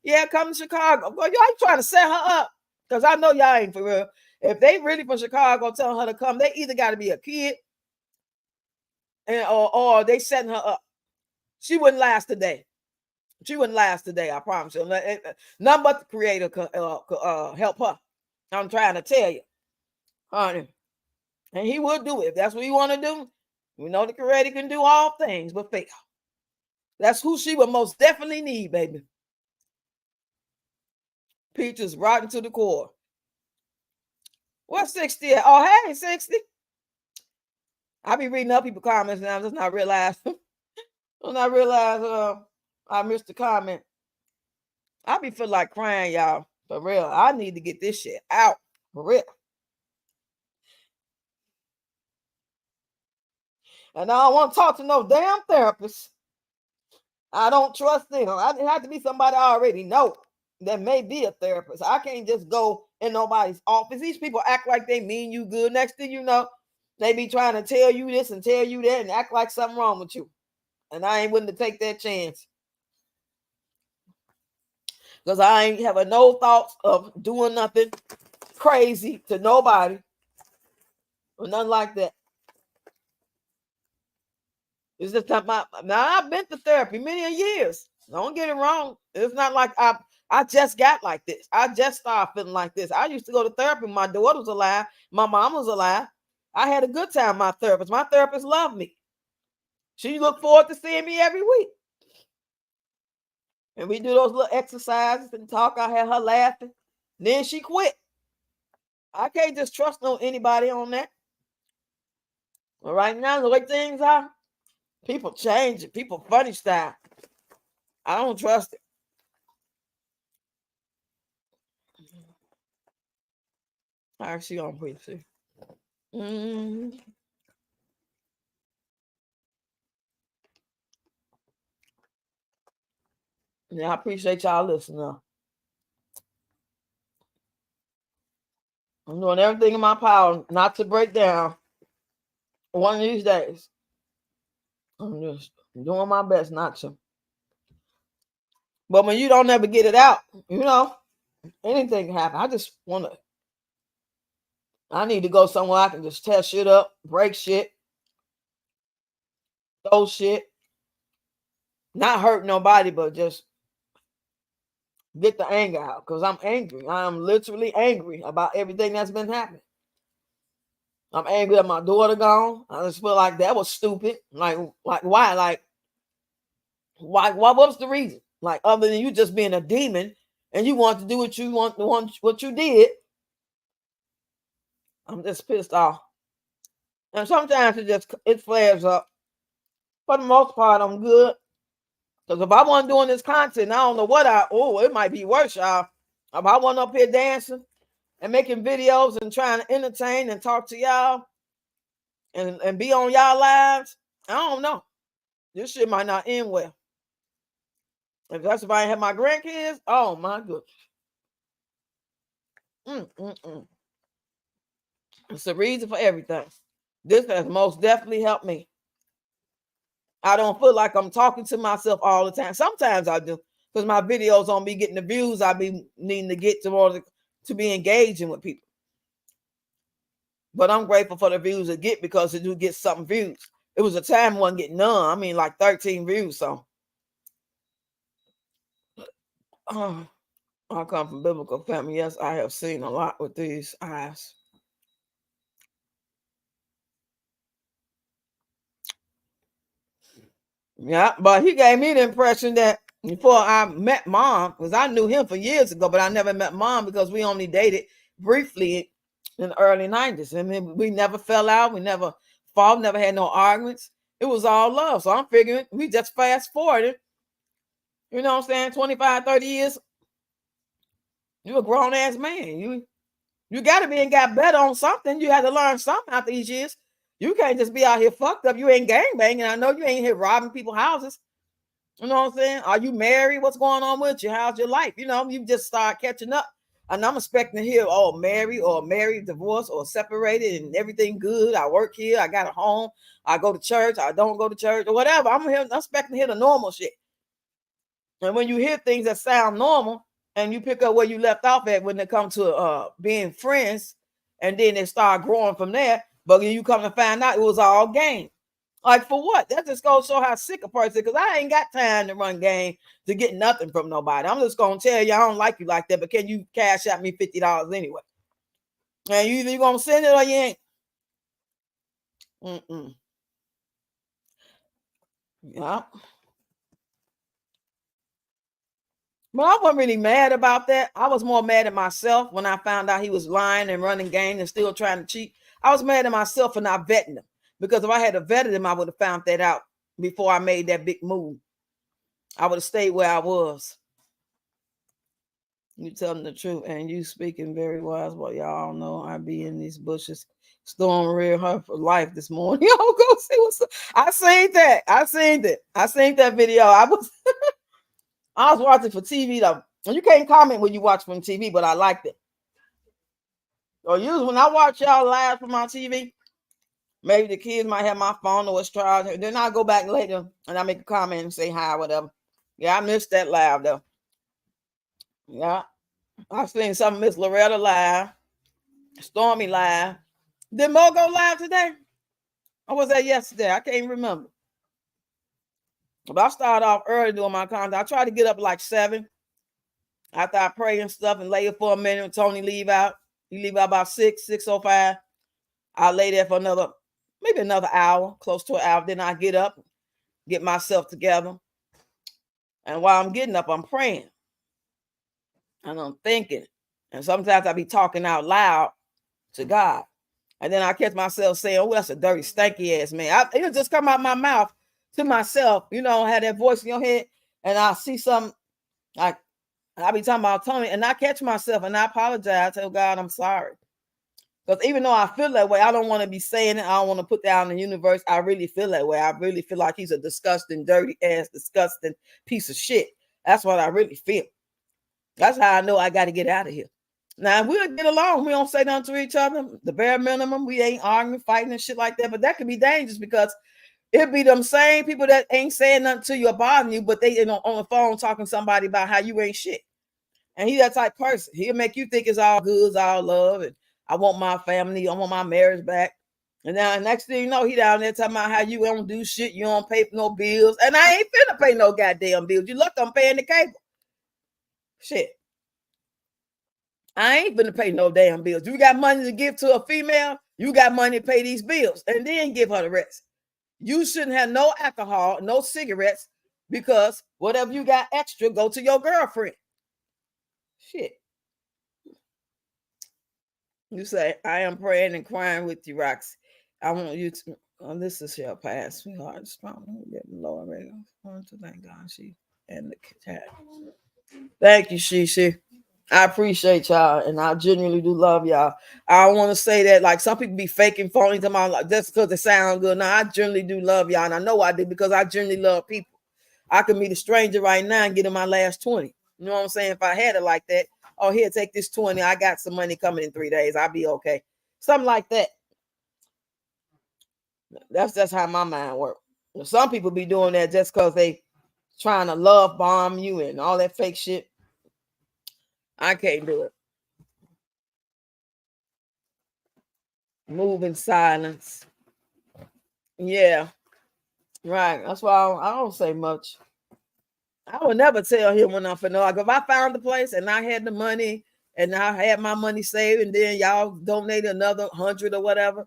yeah, come to Chicago. Well, y'all ain't trying to set her up. Because I know y'all ain't for real. If they really from Chicago telling her to come, they either got to be a kid or they setting her up. She wouldn't last a day. She wouldn't last a day, I promise you. None but the creator could help her. I'm trying to tell you, honey. And he would do it. If that's what you want to do, we know the creator can do all things but fail. That's who she would most definitely need, baby. Peaches rotten to the core. What's 60 at? Oh, hey, 60. I be reading other people's comments now. I just not realize. I missed the comment. I be feeling like crying, y'all. For real. I need to get this shit out. For real. And I don't want to talk to no damn therapist. I don't trust them. It have to be somebody I already know that may be a therapist. I can't just go in nobody's office. These people act like they mean you good. Next thing you know, they be trying to tell you this and tell you that and act like something wrong with you. And I ain't willing to take that chance. Because I ain't having no thoughts of doing nothing crazy to nobody or nothing like that. It's just time now I've been to therapy many years. Don't get it wrong. It's not like I just got like this. I just started feeling like this. I used to go to therapy. My daughter was alive. My mom was alive. I had a good time. My therapist loved me. She looked forward to seeing me every week. And we do those little exercises and talk. I had her laughing. Then she quit. I can't just trust anybody on that. But right now, the way things are, people change it. People funny style. I don't trust it. All right, she on preach. Yeah, I appreciate y'all listening. I'm doing everything in my power not to break down one of these days. I'm just doing my best not to. But when you don't ever get it out, anything can happen. I need to go somewhere I can just tear shit up, break shit, throw shit, not hurt nobody, but just get the anger out because I'm angry. I'm literally angry about everything that's been happening. I'm angry that my daughter gone. I just feel like that was stupid. Like why? Like why? What was the reason? Like other than you just being a demon and you want to do what you want what you did. I'm just pissed off. And sometimes it flares up. For the most part, I'm good. Because if I wasn't doing this content, I don't know what it might be worse, y'all. If I wasn't up here dancing and making videos and trying to entertain and talk to y'all and be on y'all lives, I don't know. This shit might not end well. If that's if I had my grandkids, oh my goodness. It's the reason for everything. This has most definitely helped me. I don't feel like I'm talking to myself all the time. Sometimes I do, because my videos don't be getting the views I be needing to get to be engaging with people. But I'm grateful for the views I get because it do get some views. It was a time one getting none. I mean, like 13 views. So I come from biblical family. Yes, I have seen a lot with these eyes. Yeah, but he gave me the impression that before I met Mom, because I knew him for years ago, but I never met Mom because we only dated briefly in the early 90s. I mean, we never fell out. We never fought, never had no arguments. It was all love. So I'm figuring we just fast forwarded. You know what I'm saying? 25, 30 years. You a grown ass man. You got to be and got better on something. You had to learn something after these years. You can't just be out here fucked up. You ain't gang banging. I know you ain't here robbing people's houses. You know what I'm saying? Are you married? What's going on with you? How's your life? You just start catching up. And I'm expecting to hear, married, divorced, or separated, and everything good. I work here. I got a home. I go to church. I don't go to church, or whatever. I'm expecting to hear the normal shit. And when you hear things that sound normal, and you pick up where you left off at when it comes to being friends, and then they start growing from there, but then you come to find out it was all game. Like for what? That just goes to show how sick a person. Because I ain't got time to run game to get nothing from nobody. I'm just gonna tell you I don't like you like that, but can you cash out me $50 anyway? And you either gonna send it or you ain't. Yeah. Well, I wasn't really mad about that. I was more mad at myself when I found out he was lying and running game and still trying to cheat. I was mad at myself for not vetting him, because if I had vetted him, I would have found that out before I made that big move. I would have stayed where I was. You telling the truth, and you speaking very wise. Well, y'all know I be in these bushes. Storm real her for life this morning. Y'all go see what's up. I seen that. I seen it. I seen that video. I was watching for TV though. You can't comment when you watch from TV, but I liked it. Or usually when I watch y'all live from my TV, maybe the kids might have my phone or it's charged. Then I'll go back later and I make a comment and say hi or whatever. Yeah, I missed that live though. Yeah. I've seen some of Miss Loretta live, Stormy live. Did Mo go live today? Or was that yesterday? I can't remember. But I started off early doing my content. I try to get up like 7 after I pray and stuff and lay it for a minute. Tony leave out. He leave out about 6:05. I'll lay there for maybe another hour, close to an hour. Then I get up, get myself together. And while I'm getting up, I'm praying. And I'm thinking. And sometimes I be talking out loud to God. And then I catch myself saying, oh, that's a dirty, stanky ass man. It'll just come out my mouth to myself, have that voice in your head. And I see something, I be talking about Tony, and I catch myself and I apologize. I tell God I'm sorry. Because even though I feel that way, I don't want to be saying it. I don't want to put that in the universe. I really feel that way. I really feel like he's a disgusting, dirty ass, disgusting piece of shit. That's what I really feel. That's how I know I got to get out of here. Now, we'll get along. We don't say nothing to each other. The bare minimum. We ain't arguing, fighting, and shit like that. But that could be dangerous because it be them same people that ain't saying nothing to you or bothering you, but they on the phone talking to somebody about how you ain't shit. And he that type person. He'll make you think it's all good, it's all love, and I want my family, I want my marriage back. And now next thing you know, he down there talking about how you don't do shit, you don't pay for no bills. And I ain't finna pay no goddamn bills. You look, I'm paying the cable. Shit. I ain't finna pay no damn bills. You got money to give to a female, you got money to pay these bills, and then give her the rest. You shouldn't have no alcohol, no cigarettes, because whatever you got extra, go to your girlfriend. Shit. You say, I am praying and crying with you, Roxy. I want you to, this is your past, sweetheart. Strong, getting lower rate. I want to thank God, she and the chat. Thank you, Shishi. I appreciate y'all, and I genuinely do love y'all. I don't want to say that like some people be faking, phony to my like just because they sound good. No, I genuinely do love y'all, and I know I do because I genuinely love people. I could meet a stranger right now and get in my last 20. You know what I'm saying? If I had it like that, oh, here, take this 20. I got some money coming in 3 days. I'll be okay. Something like that. That's just how my mind works. Some people be doing that just because they trying to love bomb you and all that fake shit. I can't do it. Move in silence. Yeah. Right. That's why I don't say much. I would never tell him when I'm finna. Like if I found the place and I had the money and I had my money saved, and then y'all donate another 100 or whatever,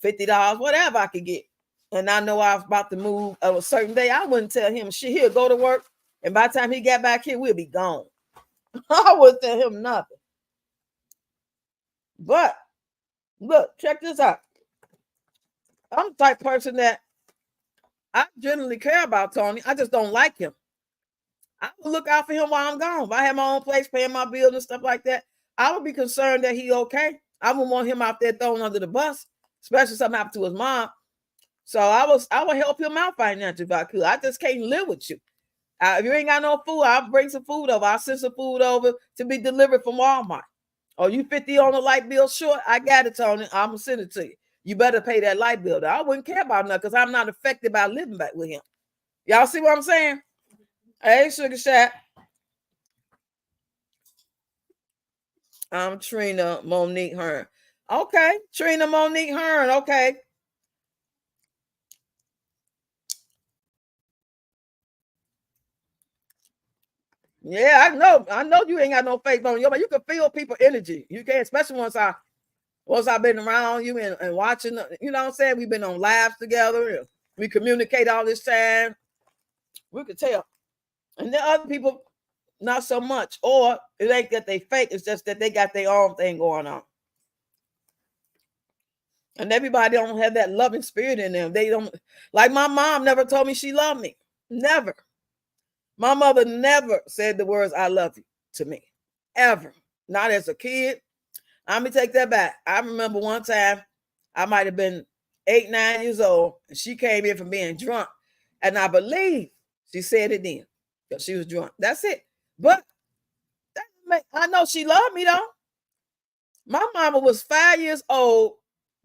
$50, whatever I could get, and I know I was about to move a certain day, I wouldn't tell him shit. He'll go to work, and by the time he got back here, we'll be gone. I wouldn't tell him nothing. But look, check this out. I'm the type of person that I generally care about Tony. I just don't like him. I would look out for him while I'm gone. If I have my own place, paying my bills and stuff like that, I would be concerned that he okay. I wouldn't want him out there thrown under the bus, especially something happened to his mom. So I would help him out financially if I could. I just can't live with you. If you ain't got no food, I'll bring some food over. I'll send some food over to be delivered from Walmart. Oh, you 50 on the light bill short? I got it, Tony. I'm gonna send it to you. You better pay that light bill. I wouldn't care about nothing because I'm not affected by living back with him. Y'all see what I'm saying? Hey, Sugar Shack. I'm Trina Monique Hearn. Okay, Trina Monique Hearn. Okay. Yeah, I know you ain't got no faith on you, but you can feel people energy. You can, especially once I've been around you and watching, you know what I'm saying? We've been on lives together. And we communicate all this time. We could tell. And then other people, Not so much. Or it ain't that they fake, it's just that they got their own thing going on. And everybody don't have that loving spirit in them. They don't, like my mom never told me she loved me. Never. My mother never said the words "I love you" to me. Ever. Not as a kid. Let me take that back. I remember one time I might have been 8, 9 years old, and she came in from being drunk. And I believe she said it then. Because she was drunk. That's it. But I know she loved me though. My mama was 5 years old,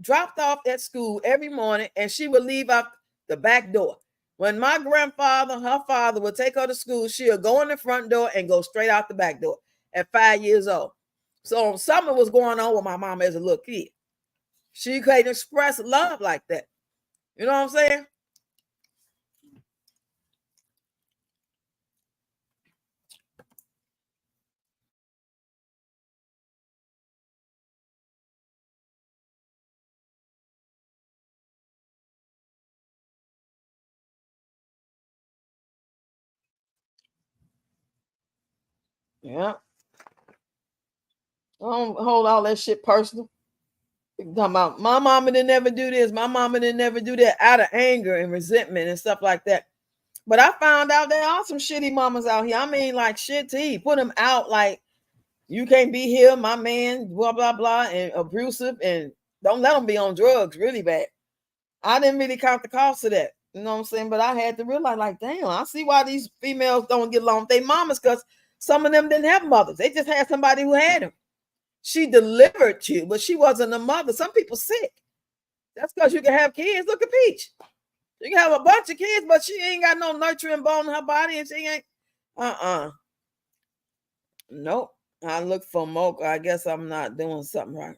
dropped off at school every morning, and she would leave out the back door. When my grandfather, her father, would take her to school, she'll go in the front door and go straight out the back door at 5 years old. So something was going on with my mama as a little kid. She couldn't express love like that. You know what I'm saying? Yeah. I don't hold all that shit personal. You talking about my mama didn't never do this, my mama didn't never do that out of anger and resentment and stuff like that. But I found out there are some shitty mamas out here. I mean, like shit tea. Put them out like you can't be here, my man, blah, blah, blah, and abusive, and don't let them be on drugs really bad. I didn't really count the cost of that. You know what I'm saying? But I had to realize, like, damn, I see why these females don't get along with their mamas, because some of them didn't have mothers. They just had somebody who had them. She delivered you, but she wasn't a mother. Some people sick. That's because you can have kids. Look at Peach. You can have a bunch of kids, but she ain't got no nurturing bone in her body, and she ain't. Nope. I look for mocha. I guess I'm not doing something right.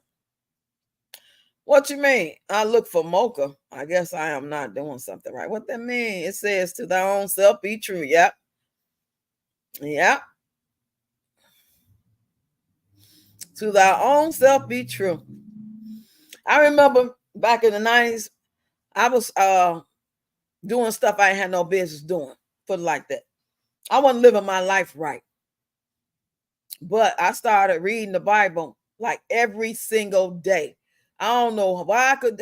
What you mean? I look for mocha. I guess I am not doing something right. What that mean? It says to thy own self be true. Yep. Yep. To thy own self be true. I remember back in the 90s, I was doing stuff I had no business doing. Put it like that. I wasn't living my life right. But I started reading the Bible like every single day. I don't know how I could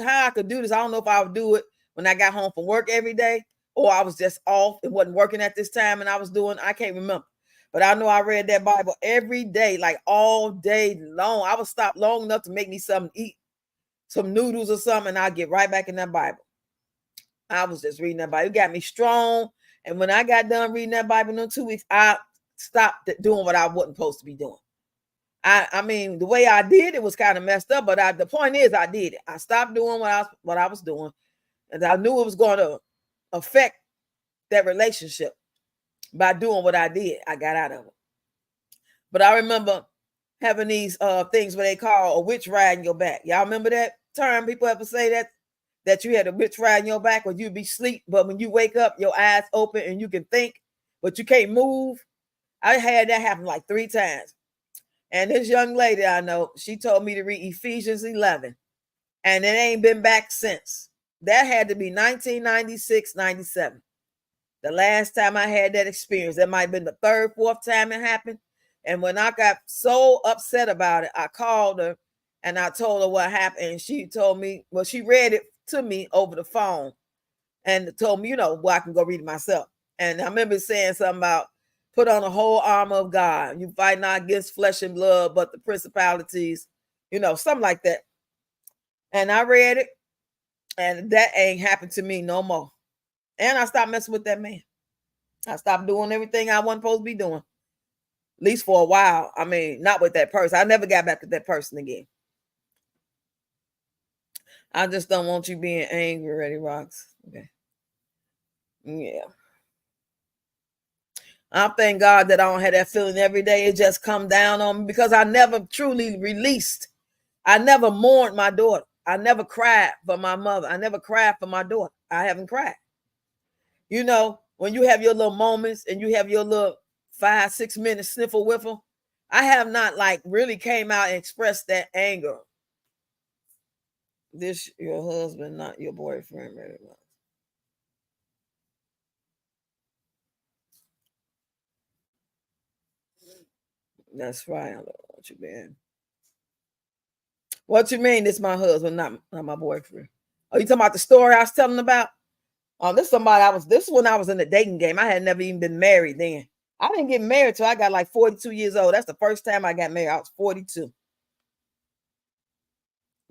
do this. I don't know if I would do it when I got home from work every day, or I was just off and wasn't working at this time and I was doing, I can't remember. But I know I read that Bible every day, like all day long. I would stop long enough to make me something to eat, some noodles or something, and I'd get right back in that Bible. I was just reading that Bible. It got me strong. And when I got done reading that Bible in 2 weeks, I stopped doing what I wasn't supposed to be doing. I mean, the way I did it was kind of messed up, but the point is I did it. I stopped doing what I was doing, and I knew it was going to affect that relationship by doing what I did. I got out of it. But I remember having these things where they call a witch riding your back. Y'all remember that term? People ever say that you had a witch riding your back, or you'd be asleep, but when you wake up, your eyes open and you can think, but you can't move. I had that happen like 3 times. And this young lady I know, she told me to read Ephesians 11, and it ain't been back since. That had to be 1996, 97. The last time I had that experience. That might have been the 3rd, 4th time it happened. And when I got so upset about it, I called her and I told her what happened. And she told me, well, she read it to me over the phone and told me, well, I can go read it myself. And I remember saying something about put on the whole armor of God. You fight not against flesh and blood, but the principalities, something like that. And I read it, and that ain't happened to me no more. And I stopped messing with that man. I stopped doing everything I wasn't supposed to be doing, at least for a while. I mean, not with that person. I never got back with that person again. I just don't want you being angry, Ready Rocks. Okay. Yeah. I thank God that I don't have that feeling every day. It just come down on me because I never truly released. I never mourned my daughter. I never cried for my mother. I never cried for my daughter. I haven't cried. When you have your little moments and you have your little 5, 6 minute sniffle whiffle, I have not like really came out and expressed that anger. This your husband, not your boyfriend, really. That's right. I don't know what you mean. What you mean? This my husband, not my boyfriend. Are you talking about the story I was telling about? Oh, this somebody I was. This is when I was in the dating game. I had never even been married then. I didn't get married till I got like 42 years old. That's the first time I got married. I was 42.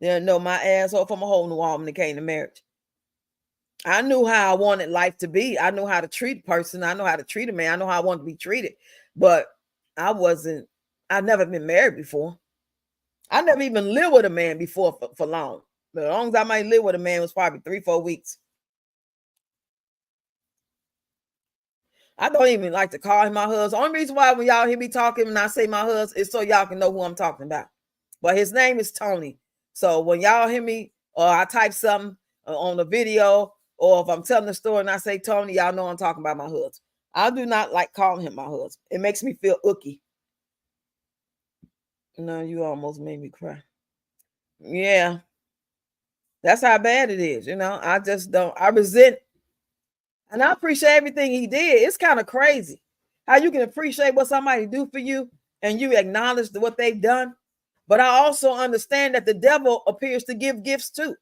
Didn't know my asshole from a hole in the wall when it came to marriage. I knew how I wanted life to be. I knew how to treat a person. I know how to treat a man. I know how I want to be treated. But I wasn't. I've never been married before. I never even lived with a man before for long. The longest I might live with a man was probably 3-4 weeks. I don't even like to call him my husband. Only reason why when y'all hear me talking and I say my husband is so y'all can know who I'm talking about. But his name is Tony. So when y'all hear me or I type something on the video or if I'm telling the story and I say Tony, y'all know I'm talking about my husband. I do not like calling him my husband. It makes me feel ooky. No, you almost made me cry. Yeah. That's how bad it is. I just don't. I resent. And I appreciate everything he did. It's kind of crazy how you can appreciate what somebody do for you and you acknowledge what they've done. But I also understand that the devil appears to give gifts too.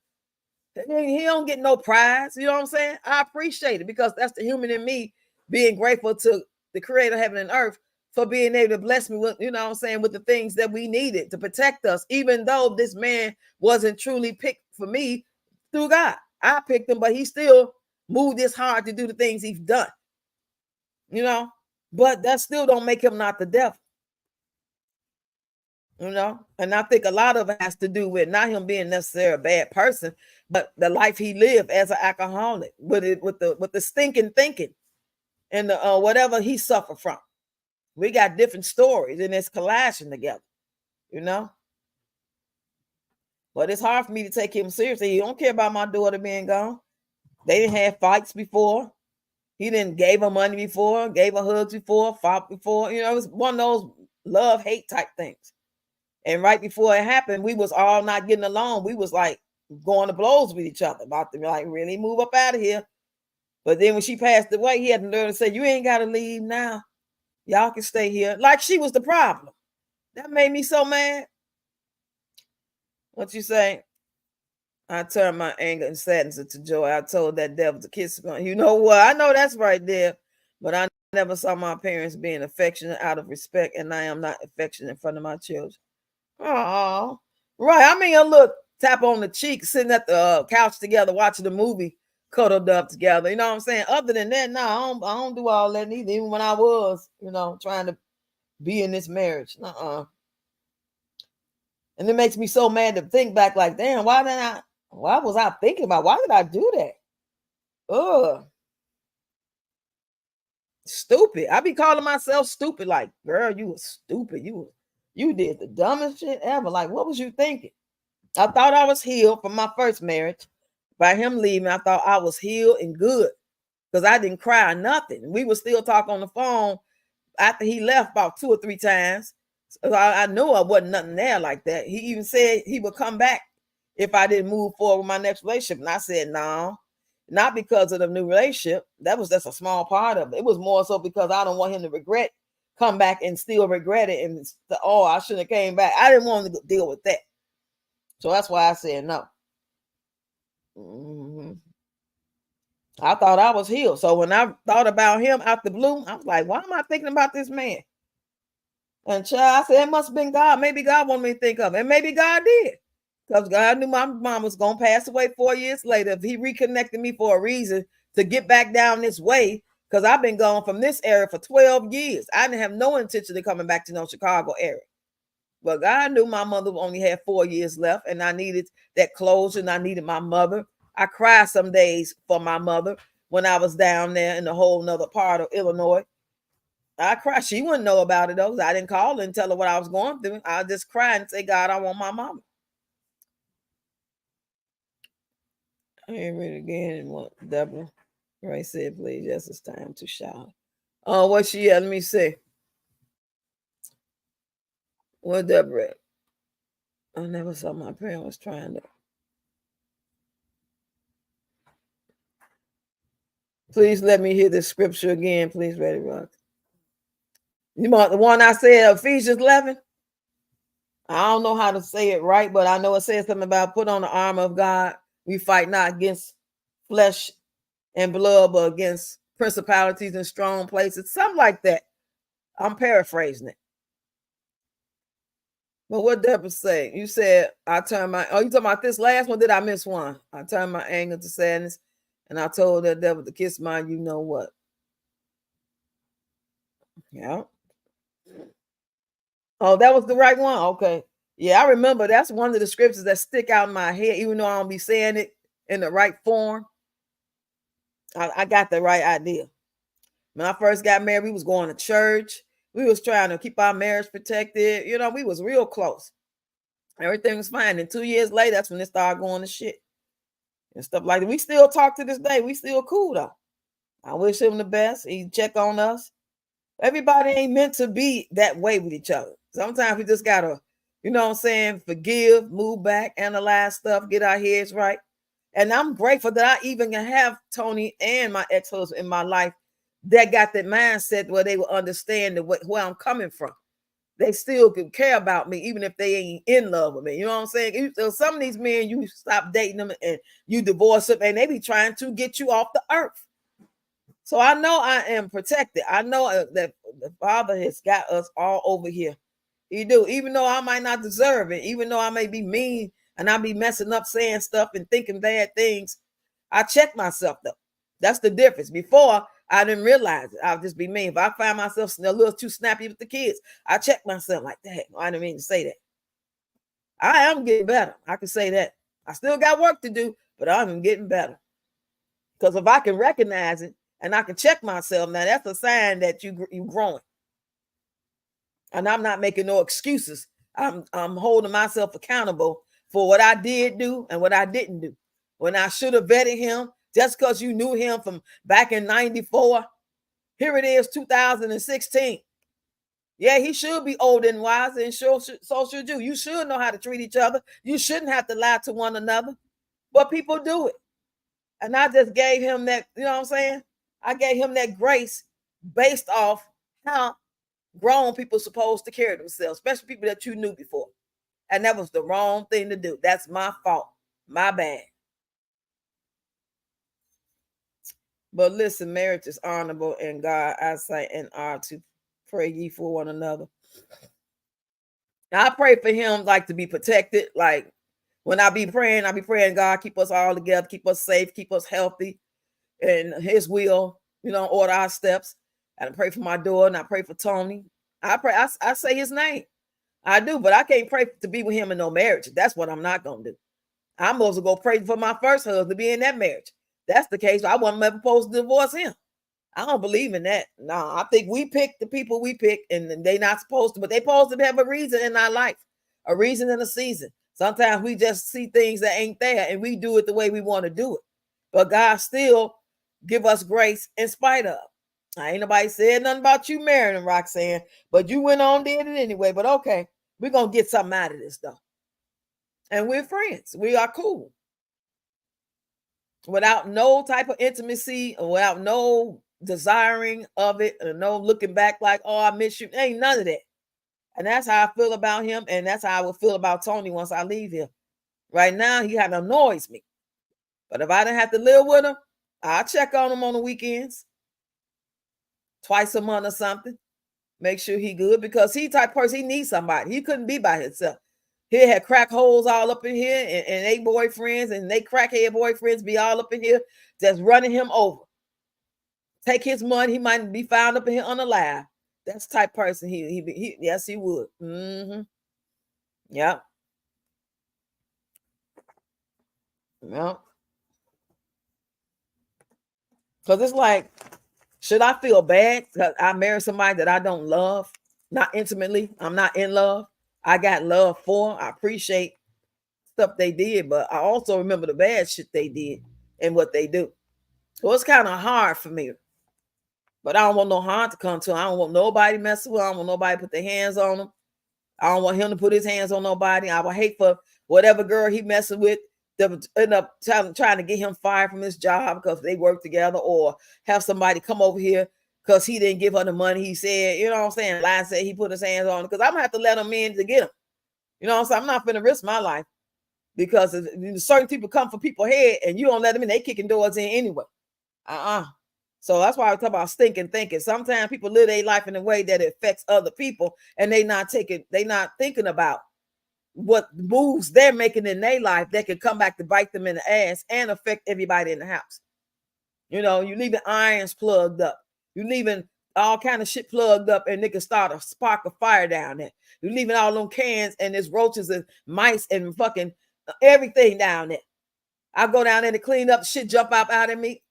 He don't get no prize. You know what I'm saying? I appreciate it because that's the human in me being grateful to the creator of heaven and earth for being able to bless me with, you know what I'm saying, with the things that we needed to protect us, even though this man wasn't truly picked for me through God. I picked him, but he still moved his heart to do the things he's done, but that still don't make him not the devil. And I think a lot of it has to do with not him being necessarily a bad person, but the life he lived as an alcoholic with the stinking thinking and the whatever he suffered from. We got different stories and it's collashing together, you know. But it's hard for me to take him seriously. He don't care about my daughter being gone. They didn't have fights before. He didn't gave her money before, gave her hugs before, fought before. It was one of those love-hate type things. And right before it happened, we was all not getting along. We was like going to blows with each other about to like really move up out of here. But then when she passed away, he had to learn to say, "You ain't got to leave now. Y'all can stay here." Like she was the problem. That made me so mad. What you say? I turned my anger and sadness into joy. I told that devil to kiss me. You know what? I know that's right there. But I never saw my parents being affectionate out of respect, and I am not affectionate in front of my children. Oh, right. I mean, a look, tap on the cheek, sitting at the couch together, watching the movie, cuddled up together. You know what I'm saying? Other than that, no, I don't do all that neither. Even when I was, trying to be in this marriage. And it makes me so mad to think back, like, damn, why was I thinking about? Why did I do that? Ugh. Stupid. I be calling myself stupid. Like, girl, you were stupid. You did the dumbest shit ever. Like, what was you thinking? I thought I was healed from my first marriage. By him leaving, I thought I was healed and good because I didn't cry or nothing. We would still talk on the phone after he left about 2 or 3 times. So I knew I wasn't nothing there like that. He even said he would come back if I didn't move forward with my next relationship. And I said, no, not because of the new relationship. That was just a small part of it. It was more so because I don't want him to come back and still regret it. And I shouldn't have came back. I didn't want to deal with that. So that's why I said no. Mm-hmm. I thought I was healed. So when I thought about him out the blue, I was like, why am I thinking about this man? And child, I said, it must have been God. Maybe God wanted me to think of it. And maybe God did. Because God knew my mom was going to pass away 4 years later. If he reconnected me for a reason to get back down this way, because I've been gone from this area for 12 years. I didn't have no intention of coming back to no Chicago area. But God knew my mother only had 4 years left, and I needed that closure, and I needed my mother. I cried some days for my mother when I was down there in a whole nother part of Illinois. I cried. She wouldn't know about it, though. I didn't call her and tell her what I was going through. I just cry and say, God, I want my mama. I ain't read it again. And what Deborah Ray said, please, yes, it's time to shout. Oh, what she had me say? What Deborah? I never saw my parents trying to. Please let me hear the scripture again. Please, Ready Rock. You want the one I said, Ephesians 11? I don't know how to say it right, but I know it says something about put on the armor of God. We fight not against flesh and blood, but against principalities and strong places. Something like that. I'm paraphrasing it. But what Deborah say? You said I turned my. Oh, you talking about this last one? Did I miss one? I turned my anger to sadness, and I told that devil to kiss my. You know what? Yeah. Oh, that was the right one. Okay. Yeah, I remember. That's one of the scriptures that stick out in my head, even though I don't be saying it in the right form. I got the right idea. When I first got married, we was going to church. We was trying to keep our marriage protected. You know, we was real close. Everything was fine. And 2 years later, that's when it started going to shit and stuff like that. We still talk to this day. We still cool though. I wish him the best. He check on us. Everybody ain't meant to be that way with each other. Sometimes we just gotta, you know what I'm saying, forgive, move back, analyze stuff, get our heads right. And I'm grateful that I even can have Tony and my ex-husband in my life that got that mindset where they will understand where I'm coming from. They still can care about me, even if they ain't in love with me. You know what I'm saying? So some of these men, you stop dating them and you divorce them, and they be trying to get you off the earth. So I know I am protected. I know that the Father has got us all over here. He do, even though I might not deserve it, even though I may be mean and I be messing up, saying stuff and thinking bad things. I check myself though. That's the difference. Before I didn't realize it. I'll just be mean. If I find myself a little too snappy with the kids, I check myself like that. I didn't mean to say that. I am getting better. I can say that. I still got work to do, but I'm getting better. Because if I can recognize it and I can check myself, now that's a sign that you growing. And I'm not making no excuses. I'm holding myself accountable for what I did do and what I didn't do. When I should have vetted him, just because you knew him from back in 94, here it is, 2016. Yeah, he should be old and wise, and so should you. You should know how to treat each other. You shouldn't have to lie to one another, but people do it. And I just gave him that, you know what I'm saying? I gave him that grace based off how grown people supposed to carry themselves, especially people that you knew before. And that was the wrong thing to do. That's my fault. My bad. But listen, marriage is honorable in God's eyesight and are to pray ye for one another. Now, I pray for him like to be protected. Like when I be praying God, keep us all together, keep us safe, keep us healthy, and his will, order our steps. And I pray for my daughter, and I pray for Tony. I pray, I say his name. I do, but I can't pray to be with him in no marriage. That's what I'm not gonna do. I'm supposed to go pray for my first husband to be in that marriage. That's the case. I wasn't ever supposed to divorce him. I don't believe in that. No, I think we pick the people we pick, and they not supposed to, but they supposed to have a reason in our life, a reason in a season. Sometimes we just see things that ain't there, and we do it the way we want to do it. But God still give us grace in spite of. Ain't nobody said nothing about you marrying him, Roxanne, but you went on did it anyway. But okay, we're gonna get something out of this though. And we're friends. We are cool. Without no type of intimacy, or without no desiring of it, or no looking back like, oh, I miss you. Ain't none of that. And that's how I feel about him, and that's how I will feel about Tony once I leave here. Right now, he kind of annoys me. But if I didn't have to live with him, I'll check on him on the weekends, twice a month or something. Make sure he good, because he type person, he needs somebody. He couldn't be by himself. He had crack holes all up in here, and they boyfriends and they crackhead boyfriends be all up in here just running him over. Take his money, he might be found up in here unalive. That's the type person he yes, he would. Mm-hmm. Yeah. Yeah. Because it's like, should I feel bad because I married somebody that I don't love? Not intimately. I'm not in love. I got love for. I appreciate stuff they did, but I also remember the bad shit they did and what they do. So it's kind of hard for me. But I don't want no harm to come to him. I don't want nobody messing with him. I don't want nobody put their hands on him. I don't want him to put his hands on nobody. I would hate for whatever girl he messing with to end up trying to get him fired from his job because they work together, or have somebody come over here because he didn't give her the money he said. You know what I'm saying? Lie said he put his hands on her, because I'm gonna have to let him in to get him. You know what I'm saying? I'm not gonna risk my life, because certain people come for people's head and you don't let them in. They kicking doors in anyway. So that's why I talk about stinking thinking. Sometimes people live their life in a way that it affects other people, and they not thinking about what moves they're making in their life that can come back to bite them in the ass and affect everybody in the house. You know, you leaving irons plugged up. You leaving all kind of shit plugged up, and they can start a spark of fire down there. You leaving all them cans, and there's roaches and mice and fucking everything down there. I go down there to clean up, shit jump out of me.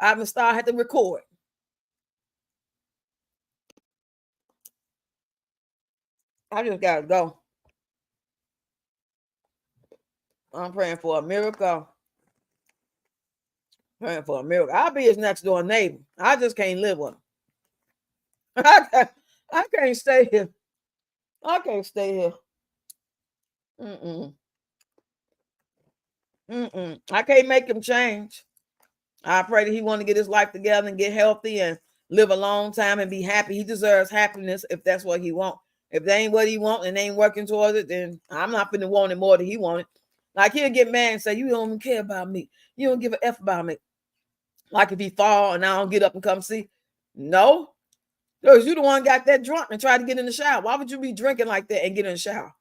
I had to record. I just gotta go. I'm praying for a miracle. Praying for a miracle. I'll be his next door neighbor. I just can't live with him. I can't stay here. I can't stay here. I can't make him change. I pray that he want to get his life together and get healthy and live a long time and be happy. He deserves happiness if that's what he wants. If that ain't what he wants and ain't working towards it, then I'm not finna want it more than he wanted. Like, he'll get mad and say, you don't even care about me. You don't give a F about me. Like, if he fall and I don't get up and come see. No. Because you the one got that drunk and tried to get in the shower. Why would you be drinking like that and get in the shower?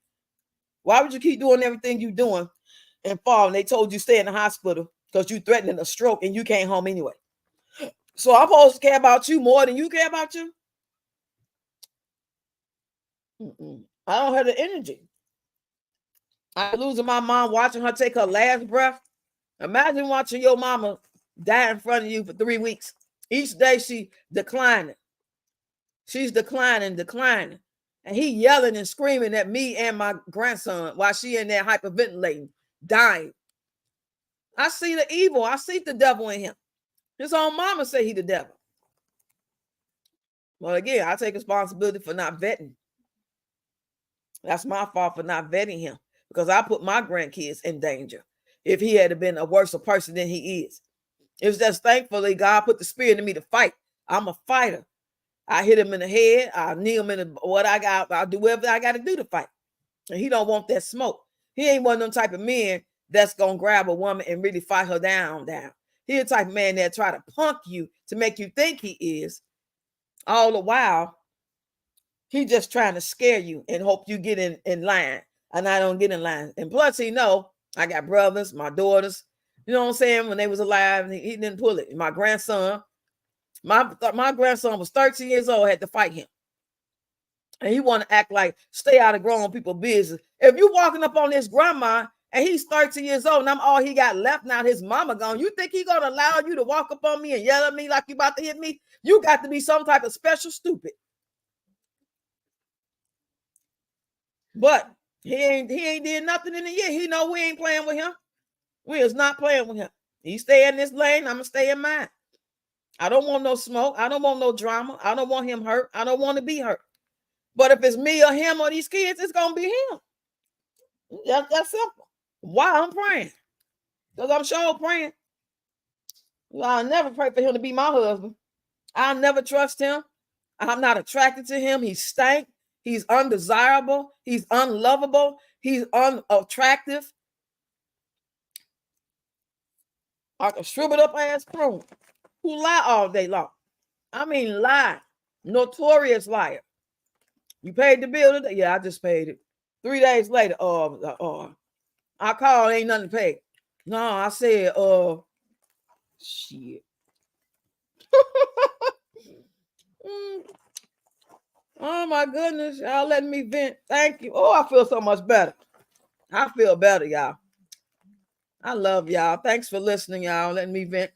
Why would you keep doing everything you doing and fall? And they told you stay in the hospital because you threatening a stroke and you came home anyway. So I'm supposed to care about you more than you care about you? I don't have the energy. I'm losing my mom watching her take her last breath. Imagine watching your mama die in front of you for 3 weeks. Each day she declining. She's declining. And he yelling and screaming at me and my grandson while she in there hyperventilating, dying. I see the evil. I see the devil in him. His own mama say he the devil. Well, again, I take responsibility for not vetting. That's my fault for not vetting him, because I put my grandkids in danger if he had been a worse person than he is. It was just thankfully God put the spirit in me to fight. I'm a fighter. I hit him in the head. I knee him in the, what I got. I'll do whatever I got to do to fight. And he don't want that smoke. He ain't one of them type of men that's going to grab a woman and really fight her down. He the type of man that try to punk you to make you think he is. All the while, he just trying to scare you and hope you get in line. And I don't get in line. And plus, he know I got brothers, my daughters. You know what I'm saying? When they was alive, he didn't pull it. My grandson, my grandson was 13 years old, had to fight him. And he want to act like stay out of grown people business. If you walking up on his grandma and he's 13 years old and I'm all he got left now, his mama gone, you think he gonna allow you to walk up on me and yell at me like you about to hit me? You got to be some type of special stupid. But he ain't did nothing in a year. He know we ain't playing with him. We is not playing with him. He stay in this lane, I'm gonna stay in mine. I don't want no smoke. I don't want no drama. I don't want him hurt. I don't want to be hurt. But if it's me or him or these kids, it's gonna be him. That's simple. Why I'm praying? Because I'm sure praying. I'll never pray for him to be my husband. I'll never trust him. I'm not attracted to him. He stank. He's undesirable. He's unlovable. He's unattractive. Like a shriveled up ass prune who lie all day long. I mean, lie. Notorious liar. You paid the bill today? Yeah, I just paid it. 3 days later, I called, ain't nothing to pay. No, I said, shit. Oh my goodness, y'all letting me vent. Thank you. Oh, I feel so much better. I feel better, y'all. I love y'all. Thanks for listening, y'all. Letting me vent.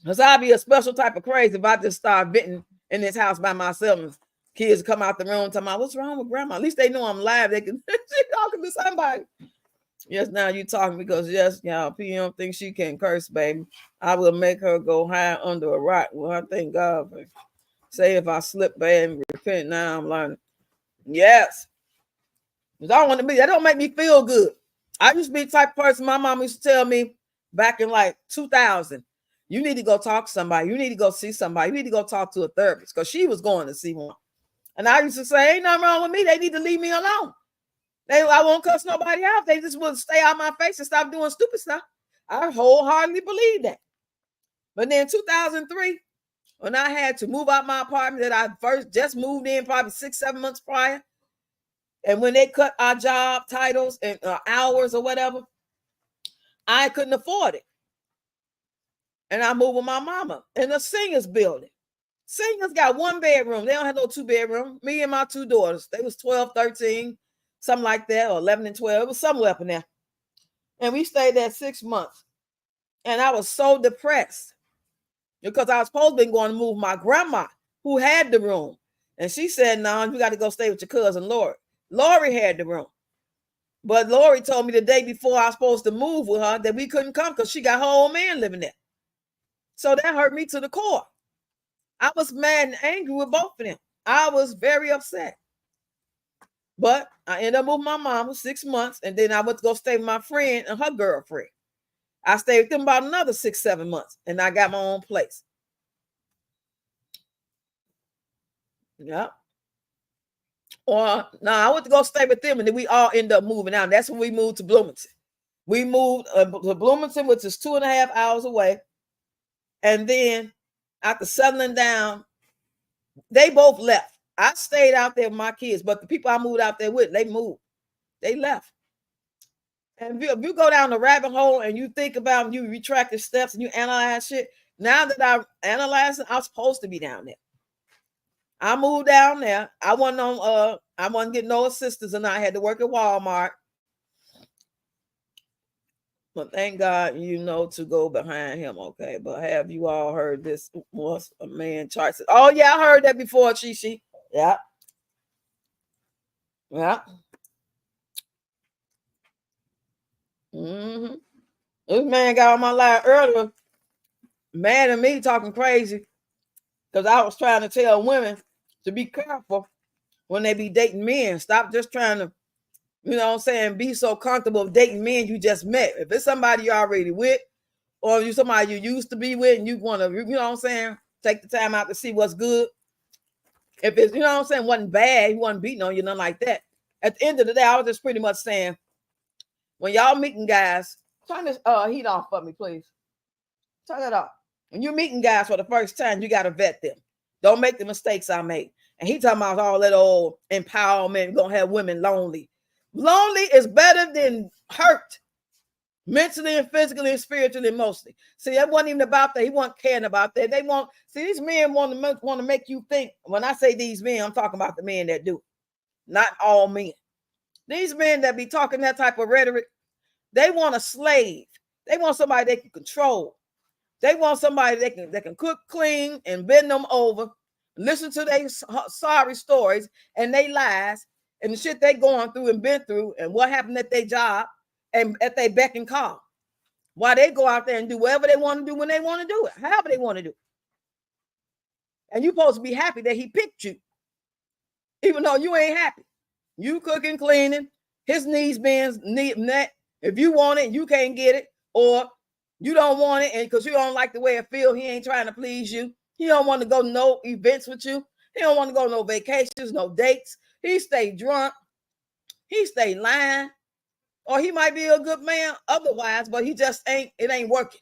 Because I'll be a special type of crazy if I just start venting in this house by myself and kids come out the room talking about what's wrong with grandma. At least they know I'm live. They can talking to somebody. Yes, now you talking because yes, y'all, PM thinks she can curse, baby. I will make her go hide under a rock. Well, I thank God for say if I slip bad and repent now, I'm learning. Yes. Because I don't want to be, that don't make me feel good. I used to be the type of person my mom used to tell me back in like 2000. You need to go talk to somebody. You need to go see somebody. You need to go talk to a therapist, because she was going to see one. And I used to say, ain't nothing wrong with me. They need to leave me alone. I won't cuss nobody out. They just will stay out my face and stop doing stupid stuff. I wholeheartedly believe that. But then 2003, when I had to move out my apartment that I first just moved in probably 6-7 months prior, and when they cut our job titles and hours or whatever, I couldn't afford it. And I moved with my mama in a singers building. Singers got 1 bedroom. They don't have no 2 bedroom. Me and my 2 daughters, they was 12, 13, something like that, or 11 and 12. It was somewhere up in there. And we stayed there 6 months. And I was so depressed because I was supposed to be going to move my grandma, who had the room. And she said, no, you got to go stay with your cousin, Lori. Lori had the room. But Lori told me the day before I was supposed to move with her that we couldn't come because she got her old man living there. So that hurt me to the core. I was mad and angry with both of them. I was very upset. But I ended up moving my mama 6 months, and then I went to go stay with my friend and her girlfriend. I stayed with them about another 6-7 months, and I got my own place. Yeah. Or no, I went to go stay with them, and then we all ended up moving out. That's when we moved to Bloomington. We moved to Bloomington, which is 2.5 hours away. And then after settling down, they both left. I stayed out there with my kids, but the people I moved out there with, they moved. They left. And if you go down the rabbit hole and you think about, you retract the steps and you analyze shit, now that I analyze it, I'm supposed to be down there. I moved down there. I wasn't getting no assistance, and I had to work at Walmart. But thank God, to go behind him, okay? But have you all heard this? Was a man charged? Oh yeah, I heard that before, Chi. Yeah. Yeah. Mm-hmm. This man got on my line earlier, mad at me, talking crazy, because I was trying to tell women to be careful when they be dating men. Stop just trying to, be so comfortable dating men you just met. If it's somebody you're already with, or you somebody you used to be with, and you want to, take the time out to see what's good. If it's, wasn't bad, he wasn't beating on you, nothing like that. At the end of the day, I was just pretty much saying, when y'all meeting guys, turn this heat off for me, please. Turn it off. When you're meeting guys for the first time, you got to vet them. Don't make the mistakes I made. And he talking about all that old empowerment, gonna have women lonely. Lonely is better than hurt, mentally and physically and spiritually, mostly. See, that wasn't even about that. He wasn't caring about that. These men want to make you think. When I say these men, I'm talking about the men that do. Not all men. These men that be talking that type of rhetoric, they want a slave. They want somebody they can control. They want somebody that can cook, clean, and bend them over, listen to their sorry stories and they lies and the shit they going through and been through and what happened at their job and at their beck and call. While they go out there and do whatever they want to do when they want to do it, however they want to do it. And you're supposed to be happy that he picked you, even though you ain't happy. You cooking, cleaning, his knees bends, neck. If you want it, you can't get it, or you don't want it, and because you don't like the way it feels, he ain't trying to please you. He don't want to go to no events with you. He don't want to go to no vacations, no dates. He stay drunk. He stay lying. Or he might be a good man otherwise, but it ain't working.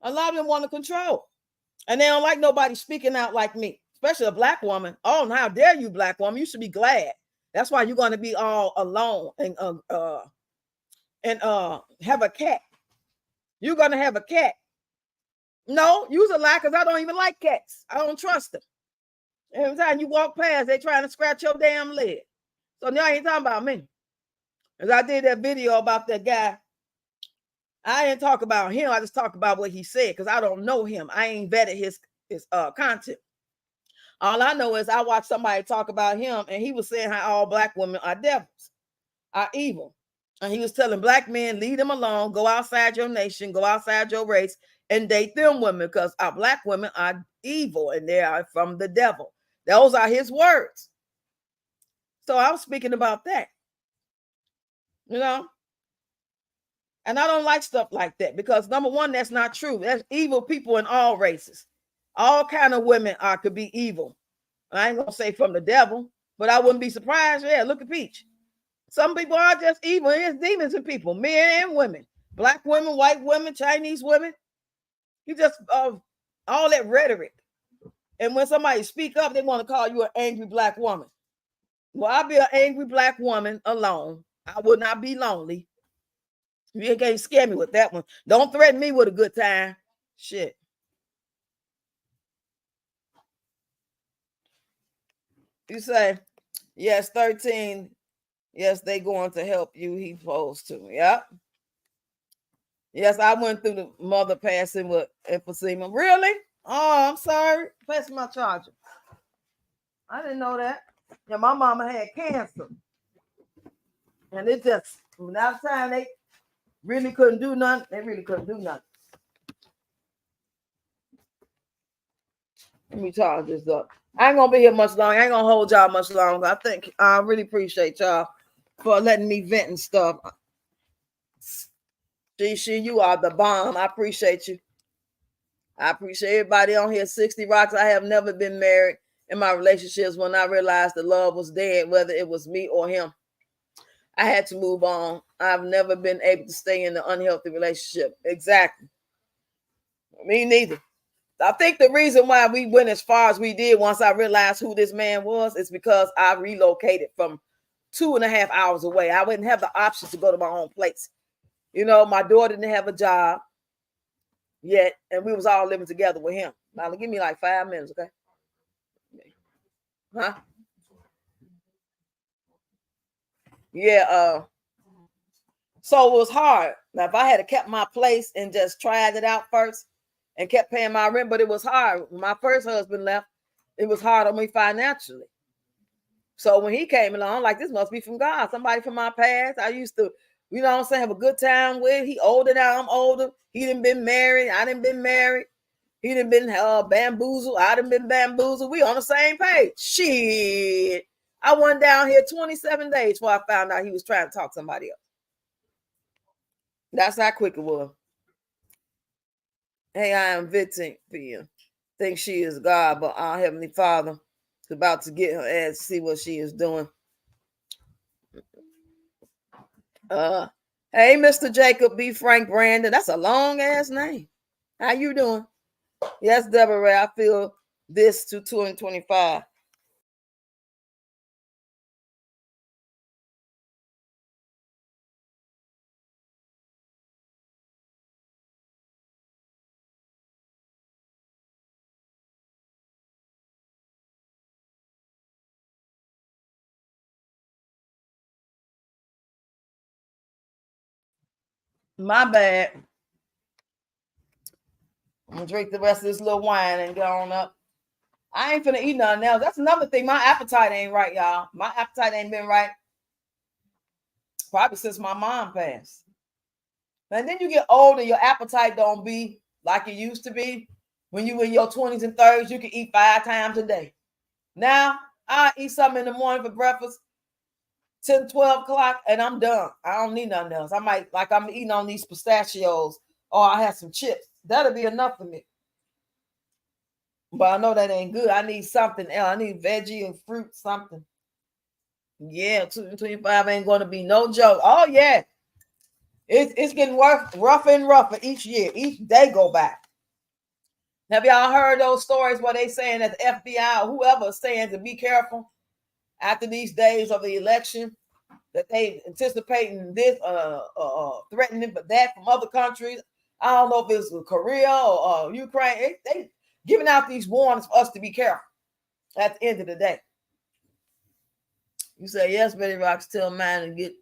A lot of them want to control. And they don't like nobody speaking out like me, especially a black woman. Oh, how dare you, black woman? You should be glad. That's why you're going to be all alone and have a cat. You're going to have a cat. No, you's a lie, because I don't even like cats. I don't trust them. Every time you walk past, they trying to scratch your damn leg. So now I ain't talking about me. As I did that video about that guy, I didn't talk about him. I just talked about what he said, because I don't know him. I ain't vetted his content. All I know is I watched somebody talk about him, and he was saying how all black women are devils, are evil. And he was telling black men, leave them alone, go outside your nation, go outside your race, and date them women, because our black women are evil and they are from the devil. Those are his words. So I'm speaking about that. And I don't like stuff like that because number one, that's not true. There's evil people in all races. All kind of women could be evil. I ain't gonna say from the devil, but I wouldn't be surprised. Yeah, look at Peach. Some people are just evil. There's demons in people, men and women, black women, white women, Chinese women. You just all that rhetoric. And when somebody speak up, they want to call you an angry black woman. Well, I'll be an angry black woman alone. I will not be lonely. You can't scare me with that one. Don't threaten me with a good time. Shit. You say, yes, 13. Yes, they going to help you. He supposed to. Yep. Yes, I went through the mother passing with emphysema. Really? Oh, I'm sorry. Pass my charger. I didn't know that. Yeah, my mama had cancer. And it just, from that time, they really couldn't do nothing. They really couldn't do nothing. Let me charge this up. I ain't gonna be here much longer. I ain't gonna hold y'all much longer. I think I really appreciate y'all for letting me vent and stuff. She, you are the bomb. I appreciate you. I appreciate everybody on here. 60 Rocks. I have never been married in my relationships when I realized the love was dead, whether it was me or him. I had to move on. I've never been able to stay in an unhealthy relationship. Exactly. Me neither. I think the reason why we went as far as we did once I realized who this man was is because I relocated from 2.5 hours away. I wouldn't have the option to go to my own place. You know, my daughter didn't have a job yet, and we was all living together with him. Now, give me like 5 minutes, okay? Huh? Yeah, so it was hard. Now, if I had kept my place and just tried it out first and kept paying my rent, but it was hard. When my first husband left, it was hard on me financially. So when he came along, I'm like, this must be from God. Somebody from my past. I used to, you know what I'm saying, have a good time with. He older now, I'm older. He done been married. I done been married. He done been bamboozled. I done been bamboozled. We on the same page. Shit. I went down here 27 days before I found out he was trying to talk to somebody else. That's how quick it was. Hey, I am venting for you. Think she is God, but our Heavenly Father is about to get her ass to see what she is doing. Hey, Mr. Jacob B. Frank Brandon. That's a long ass name. How you doing? Yes, Deborah, I feel this to 2025. My bad. I'm gonna drink the rest of this little wine and go on up. I ain't finna eat nothing else. That's another thing. My appetite ain't right, y'all. My appetite ain't been right probably since my mom passed. And then you get older, your appetite don't be like it used to be. When you in your 20s and 30s, you can eat 5 times a day. Now, I eat something in the morning for breakfast, 10, 12 o'clock, and I'm done. I don't need nothing else. I might, like I'm eating on these pistachios, or I have some chips. That'll be enough for me. But I know that ain't good. I need something else. I need veggie and fruit, something. Yeah, 225 ain't going to be no joke. Oh, yeah. It's getting rougher and rougher each year. Each day go by. Have y'all heard those stories where they saying that the FBI or whoever is saying to be careful after these days of the election, that they anticipating this, threatening but that from other countries? I don't know if it's Korea or Ukraine. They giving out these warnings for us to be careful at the end of the day. You say, yes, Betty Rock, still mine and get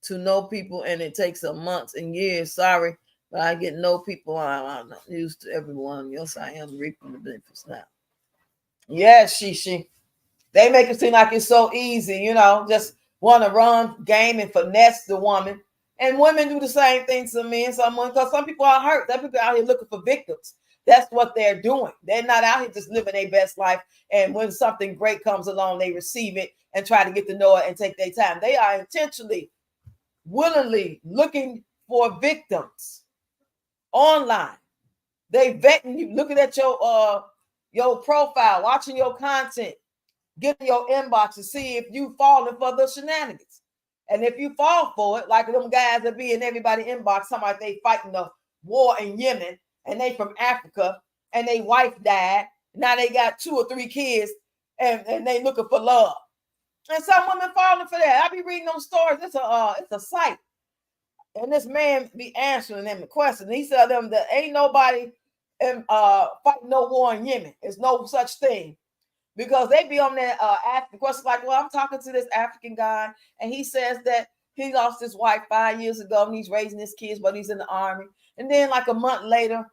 to know people, and it takes a months and years. Sorry, but I get know people. I'm not used to everyone. Yes, I am reaping the benefits now. Yes, she. They make it seem like it's so easy, you know, just want to run game and finesse the woman. And women do the same thing to men, because some people are hurt. Some people out here looking for victims. That's what they're doing. They're not out here just living their best life. And when something great comes along, they receive it and try to get to know it and take their time. They are intentionally, willingly looking for victims online. They vetting you, looking at your profile, watching your content, getting your inbox to see if you falling for the shenanigans. And if you fall for it, like them guys that be in everybody inbox, somebody they fighting the war in Yemen, and they from Africa, and they wife died. Now they got 2 or 3 kids, and they looking for love. And some women falling for that. I be reading those stories. It's a site. And this man be answering them the question. He said them that ain't nobody fighting no war in Yemen. There's no such thing. Because they be on there asking questions like, well, I'm talking to this African guy, and he says that he lost his wife 5 years ago, and he's raising his kids, but he's in the army. And then like a month later,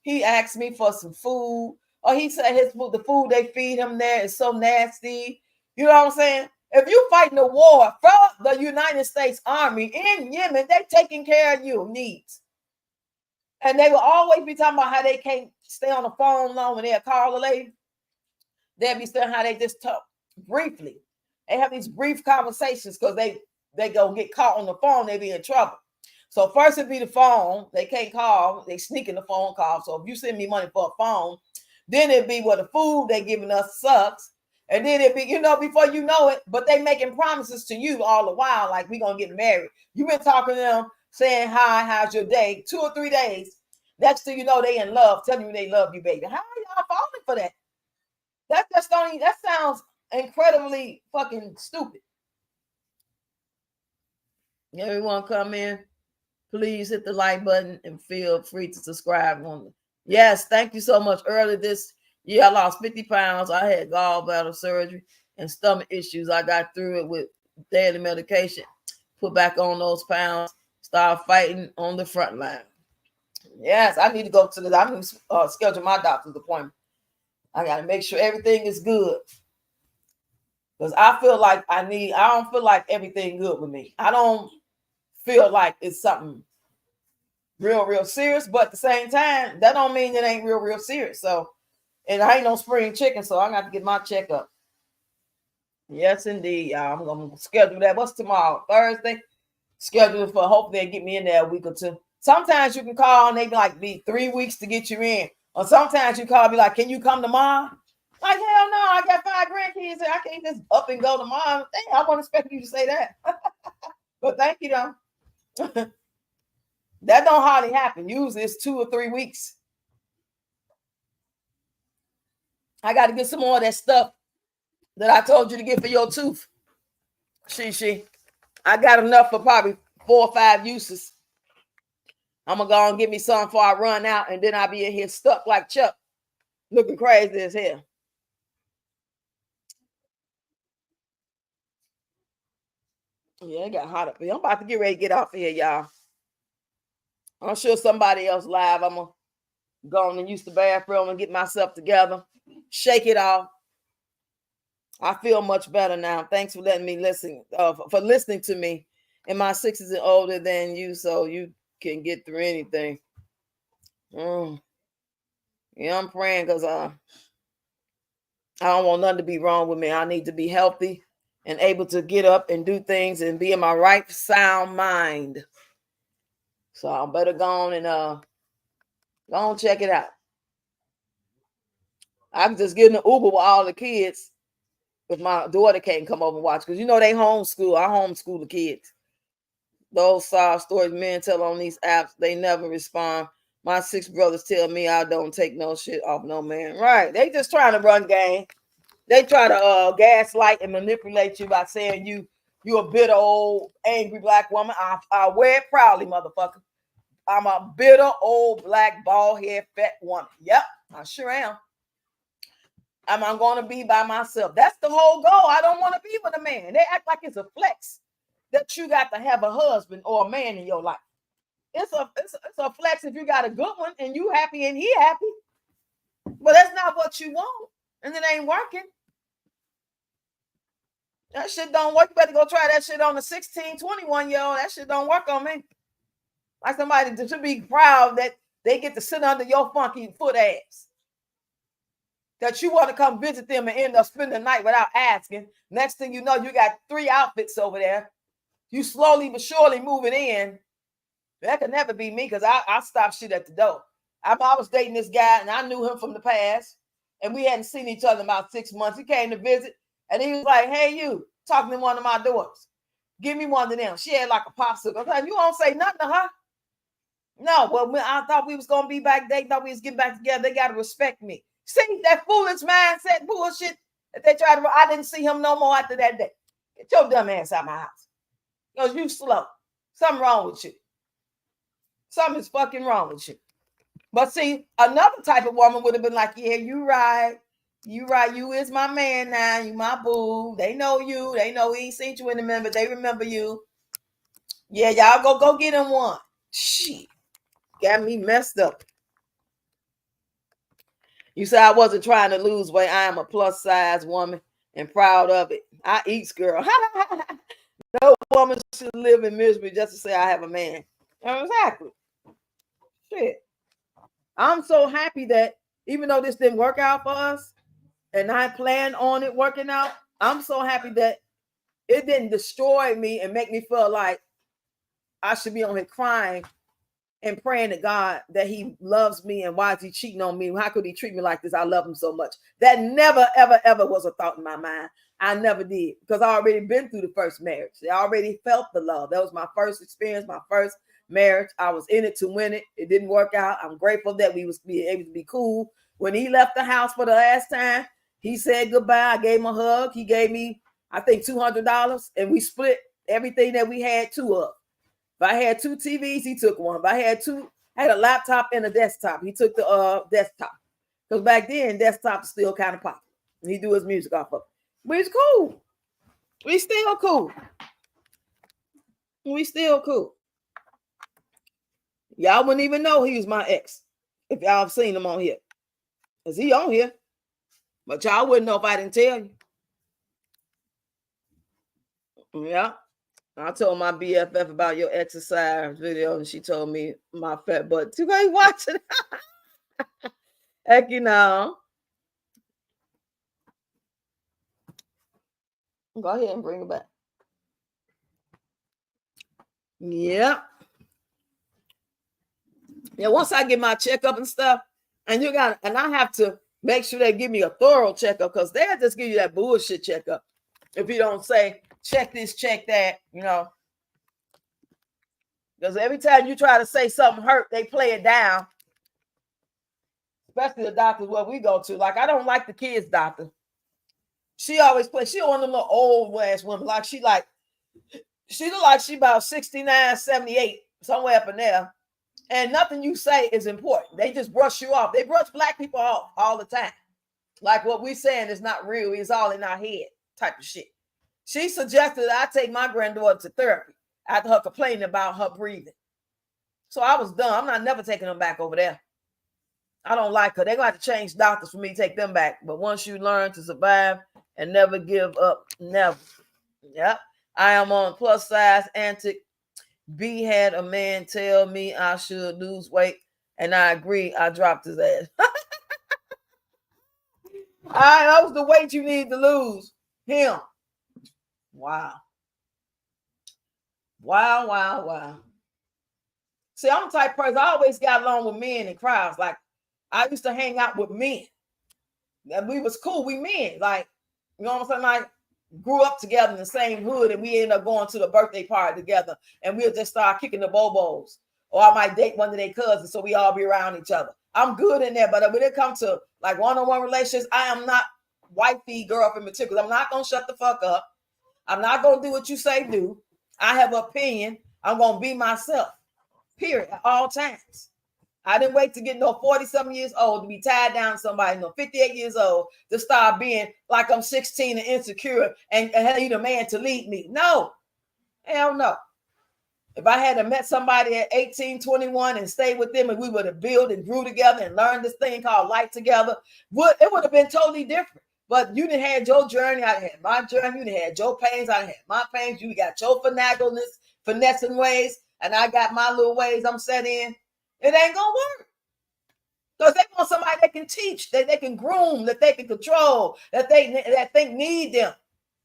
he asked me for some food, or he said the food they feed him there is so nasty. You know what I'm saying? If you fighting a war for the United States Army in Yemen, they taking care of your needs. And they will always be talking about how they can't stay on the phone long when they'll call a lady. They'll be saying how they just talk briefly. They have these brief conversations because they go get caught on the phone, they be in trouble. So first it'd be the phone. They can't call. They sneak in the phone call. So if you send me money for a phone, then it'd be the food they giving us sucks. And then it'd be, before you know it, but they making promises to you all the while, like we gonna get married. You've been talking to them, saying hi, how's your day? 2 or 3 days. Next thing you know, they in love, telling you they love you, baby. How are y'all falling for that? That just don't even, that sounds incredibly fucking stupid. Everyone come in, please hit the like button and feel free to subscribe. Yes, thank you so much. Earlier this year, I lost 50 pounds. I had gallbladder surgery and stomach issues. I got through it with daily medication, put back on those pounds, start fighting on the front line. Yes, I need to go to the, I'm going to schedule my doctor's appointment. I got to make sure everything is good. Because I feel like I don't feel like everything good with me. I don't feel like it's something real serious. But at the same time, that don't mean it ain't real serious. So, and I ain't no spring chicken, so I got to get my checkup. Yes, indeed, y'all. I'm going to schedule that. What's tomorrow? Thursday? Schedule it for, hopefully they get me in there a week or two. Sometimes you can call and they be 3 weeks to get you in. Or sometimes you call, be like, can you come tomorrow? Like, hell no, I got 5 grandkids here. I can't just up and go tomorrow. Dang, I wouldn't expect you to say that. But thank you, though. That don't hardly happen. Usually it's 2 or 3 weeks. I got to get some more of that stuff that I told you to get for your tooth. I got enough for probably 4 or 5 uses. I'm going to go and get me some before I run out, and then I'll be in here stuck like Chuck, looking crazy as hell. Yeah, it got hot up here. I'm about to get ready to get off here, y'all. I'm sure somebody else live. I'm going to go on and use the bathroom and get myself together, shake it off. I feel much better now. Thanks for letting me listen, for listening to me. And my 6 is older than you, so you can get through anything. Yeah, I'm praying because I don't want nothing to be wrong with me. I need to be healthy and able to get up and do things and be in my right sound mind. So I better go on and go on check it out. I'm just getting an Uber with all the kids if my daughter can't come over and watch, because they homeschool. I homeschool the kids. Those sob stories men tell on these apps, they never respond. My 6 brothers tell me I don't take no shit off no man. Right. They just trying to run game. They try to gaslight and manipulate you by saying you a bitter old angry black woman. I wear it proudly, motherfucker. I'm a bitter old black bald head fat woman. Yep, I sure am. I'm going to be by myself. That's the whole goal. I don't want to be with a man. They act like it's a flex that you got to have a husband or a man in your life. It's a flex if you got a good one and you happy and he happy. But that's not what you want. And it ain't working. That shit don't work. You better go try that shit on a 16, 21-year-old. That shit don't work on me. Like somebody to be proud that they get to sit under your funky foot ass. That you want to come visit them and end up spending the night without asking. Next thing you know, you got 3 outfits over there. You slowly but surely moving in. That could never be me because I stopped shit at the door. I was dating this guy and I knew him from the past, and we hadn't seen each other in about 6 months. He came to visit and he was like, "Hey, you," talking to one of my daughters. "Give me one of them." She had like a popsicle. I was like, "You won't say nothing to her?" No, well, I thought we was gonna be back. They thought we was getting back together. They gotta respect me. See that foolish mindset bullshit that they tried to. I didn't see him no more after that day. Get your dumb ass out of my house. Because you slow. Something wrong with you. Something is fucking wrong with you. But see, another type of woman would have been like, "Yeah, you right. You right. You is my man now. You my boo. They know you. They know we ain't seen you in a minute, but they remember you. Yeah, y'all go get him one." Shit. Got me messed up. You say I wasn't trying to lose weight. I am a plus size woman and proud of it. I eats, girl. No woman should live in misery just to say I have a man. Exactly. Shit. I'm so happy that even though this didn't work out for us and I planned on it working out, I'm so happy that it didn't destroy me and make me feel like I should be on here crying and praying to God that he loves me and why is he cheating on me? How could he treat me like this? I love him so much. That never, ever, ever was a thought in my mind. I never did because I already been through the first marriage. I already felt the love. That was my first experience, my first marriage. I was in it to win it. It didn't work out. I'm grateful that we was be able to be cool. When he left the house for the last time, he said goodbye. I gave him a hug. He gave me, I think, $200 and we split everything that we had two of. If I had two TVs, he took one. If I had a laptop and a desktop, he took the desktop. Because back then, desktop is still kind of popular. And he do his music off of it. But it's cool. We still cool. We still cool. Y'all wouldn't even know he was my ex if y'all have seen him on here. Because he on here. But y'all wouldn't know if I didn't tell you. Yeah. I told my BFF about your exercise video, and she told me my fat butt. You guys watching? Heck, you know. Go ahead and bring it back. Yep. Yeah, once I get my checkup and stuff, and I have to make sure they give me a thorough checkup because they'll just give you that bullshit checkup. If you don't say, check this, check that, you know. Because every time you try to say something hurt, they play it down. Especially the doctors where we go to. Like, I don't like the kids' doctor. She always plays. She one of them little old ass women. Like, she look like she about 69, 78, somewhere up in there. And nothing you say is important. They just brush you off. They brush black people off all the time. Like what we're saying is not real. It's all in our head type of shit. She suggested that I take my granddaughter to therapy after her complaining about her breathing. So I was done. I'm not never taking them back over there. I don't like her. They're going to have to change doctors for me to take them back. But once you learn to survive and never give up, never. Yep. I am on plus size antic. B had a man tell me I should lose weight, and I agree. I dropped his ass. That was the weight you need to lose. Him. Wow. Wow, wow, wow. See, I'm the type of person, I always got along with men in crowds. Like, I used to hang out with men. And we was cool. We men. Like, you know what I'm saying? Like, grew up together in the same hood, and we ended up going to the birthday party together, and we'll just start kicking the bobos. Or I might date one of their cousins, so we all be around each other. I'm good in there, but when it comes to like one-on-one relationships, I am not wifey, girlfriend material. I'm not gonna shut the fuck up. I'm not gonna do what you say do. I have an opinion. I'm gonna be myself. Period. At all times. I didn't wait to get 40-something years old to be tied down to somebody, 58 years old, to start being like I'm 16 and insecure and need a man to lead me. No. Hell no. If I had met somebody at 18, 21 and stayed with them and we would have built and grew together and learned this thing called life together, it would have been totally different. But you didn't have your journey, I had my journey, you didn't have your pains, I had my pains, you got your finessing ways, and I got my little ways I'm set in. It ain't gonna work. Because they want somebody that can teach, that they can groom, that they can control, that they need them.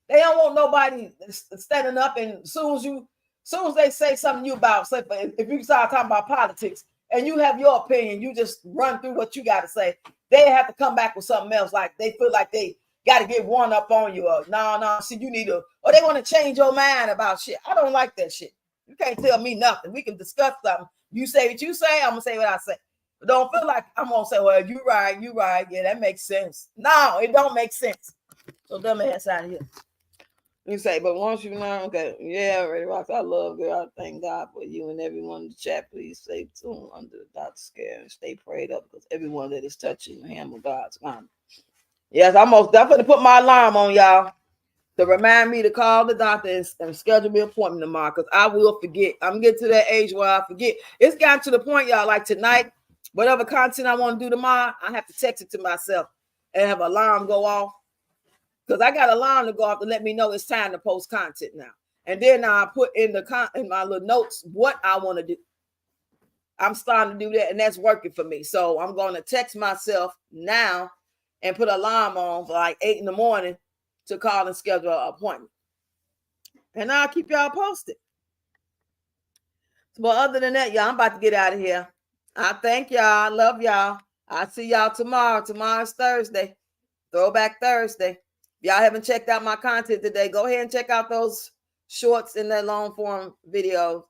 They don't want nobody standing up and as soon as you soon as they say something you about, say, if you start talking about politics and you have your opinion, you just run through what you got to say. They have to come back with something else. Like they feel like they got to get one up on you. Or no, see, you need to, or they want to change your mind about shit. I don't like that shit. You can't tell me nothing. We can discuss something. You say what you say, I'm gonna say what I say. But don't feel like I'm gonna say, well, you right. Yeah, that makes sense. No, it don't make sense. So dumb ass out of here. You say, but once you learn, okay, yeah, Ray Rocks, I love you. I thank God for you and everyone in the chat. Please stay tuned under the doctor's care and stay prayed up because everyone that is touching the hand of God's honor. Yes, I'm most definitely put my alarm on y'all to remind me to call the doctor and schedule me an appointment tomorrow because I will forget. I'm getting to that age where I forget. It's gotten to the point, y'all, like tonight, whatever content I want to do tomorrow, I have to text it to myself and have an alarm go off. Because I got an alarm to go off to let me know it's time to post content now. And then I put in my little notes what I want to do. I'm starting to do that, and that's working for me. So I'm going to text myself now and put an alarm on for like 8 in the morning to call and schedule an appointment. And I'll keep y'all posted. But other than that, y'all, I'm about to get out of here. I thank y'all. I love y'all. I'll see y'all tomorrow. Tomorrow's Thursday. Throwback Thursday. If y'all haven't checked out my content today, go ahead and check out those shorts in that long form video.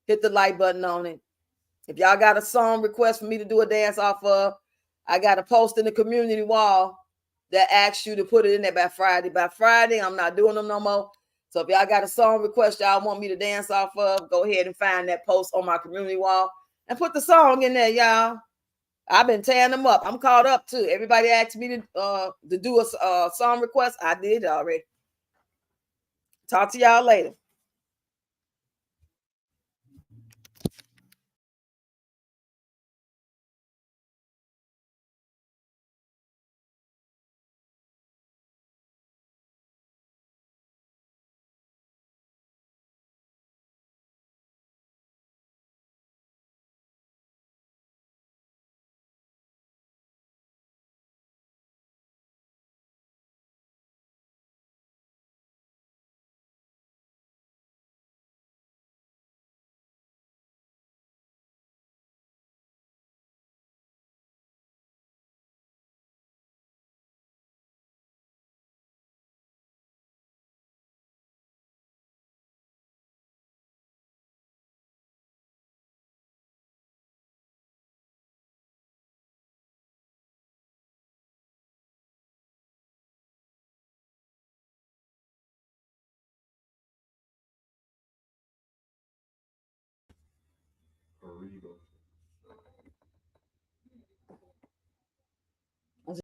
Hit the like button on it. If y'all got a song request for me to do a dance off of, I got a post in the community wall that asks you to put it in there by Friday. By Friday, I'm not doing them no more. So if y'all got a song request y'all want me to dance off of, go ahead and find that post on my community wall and put the song in there, y'all. I've been tearing them up. I'm caught up too. Everybody asked me to do a song request. I did already. Talk to y'all later. Arriba.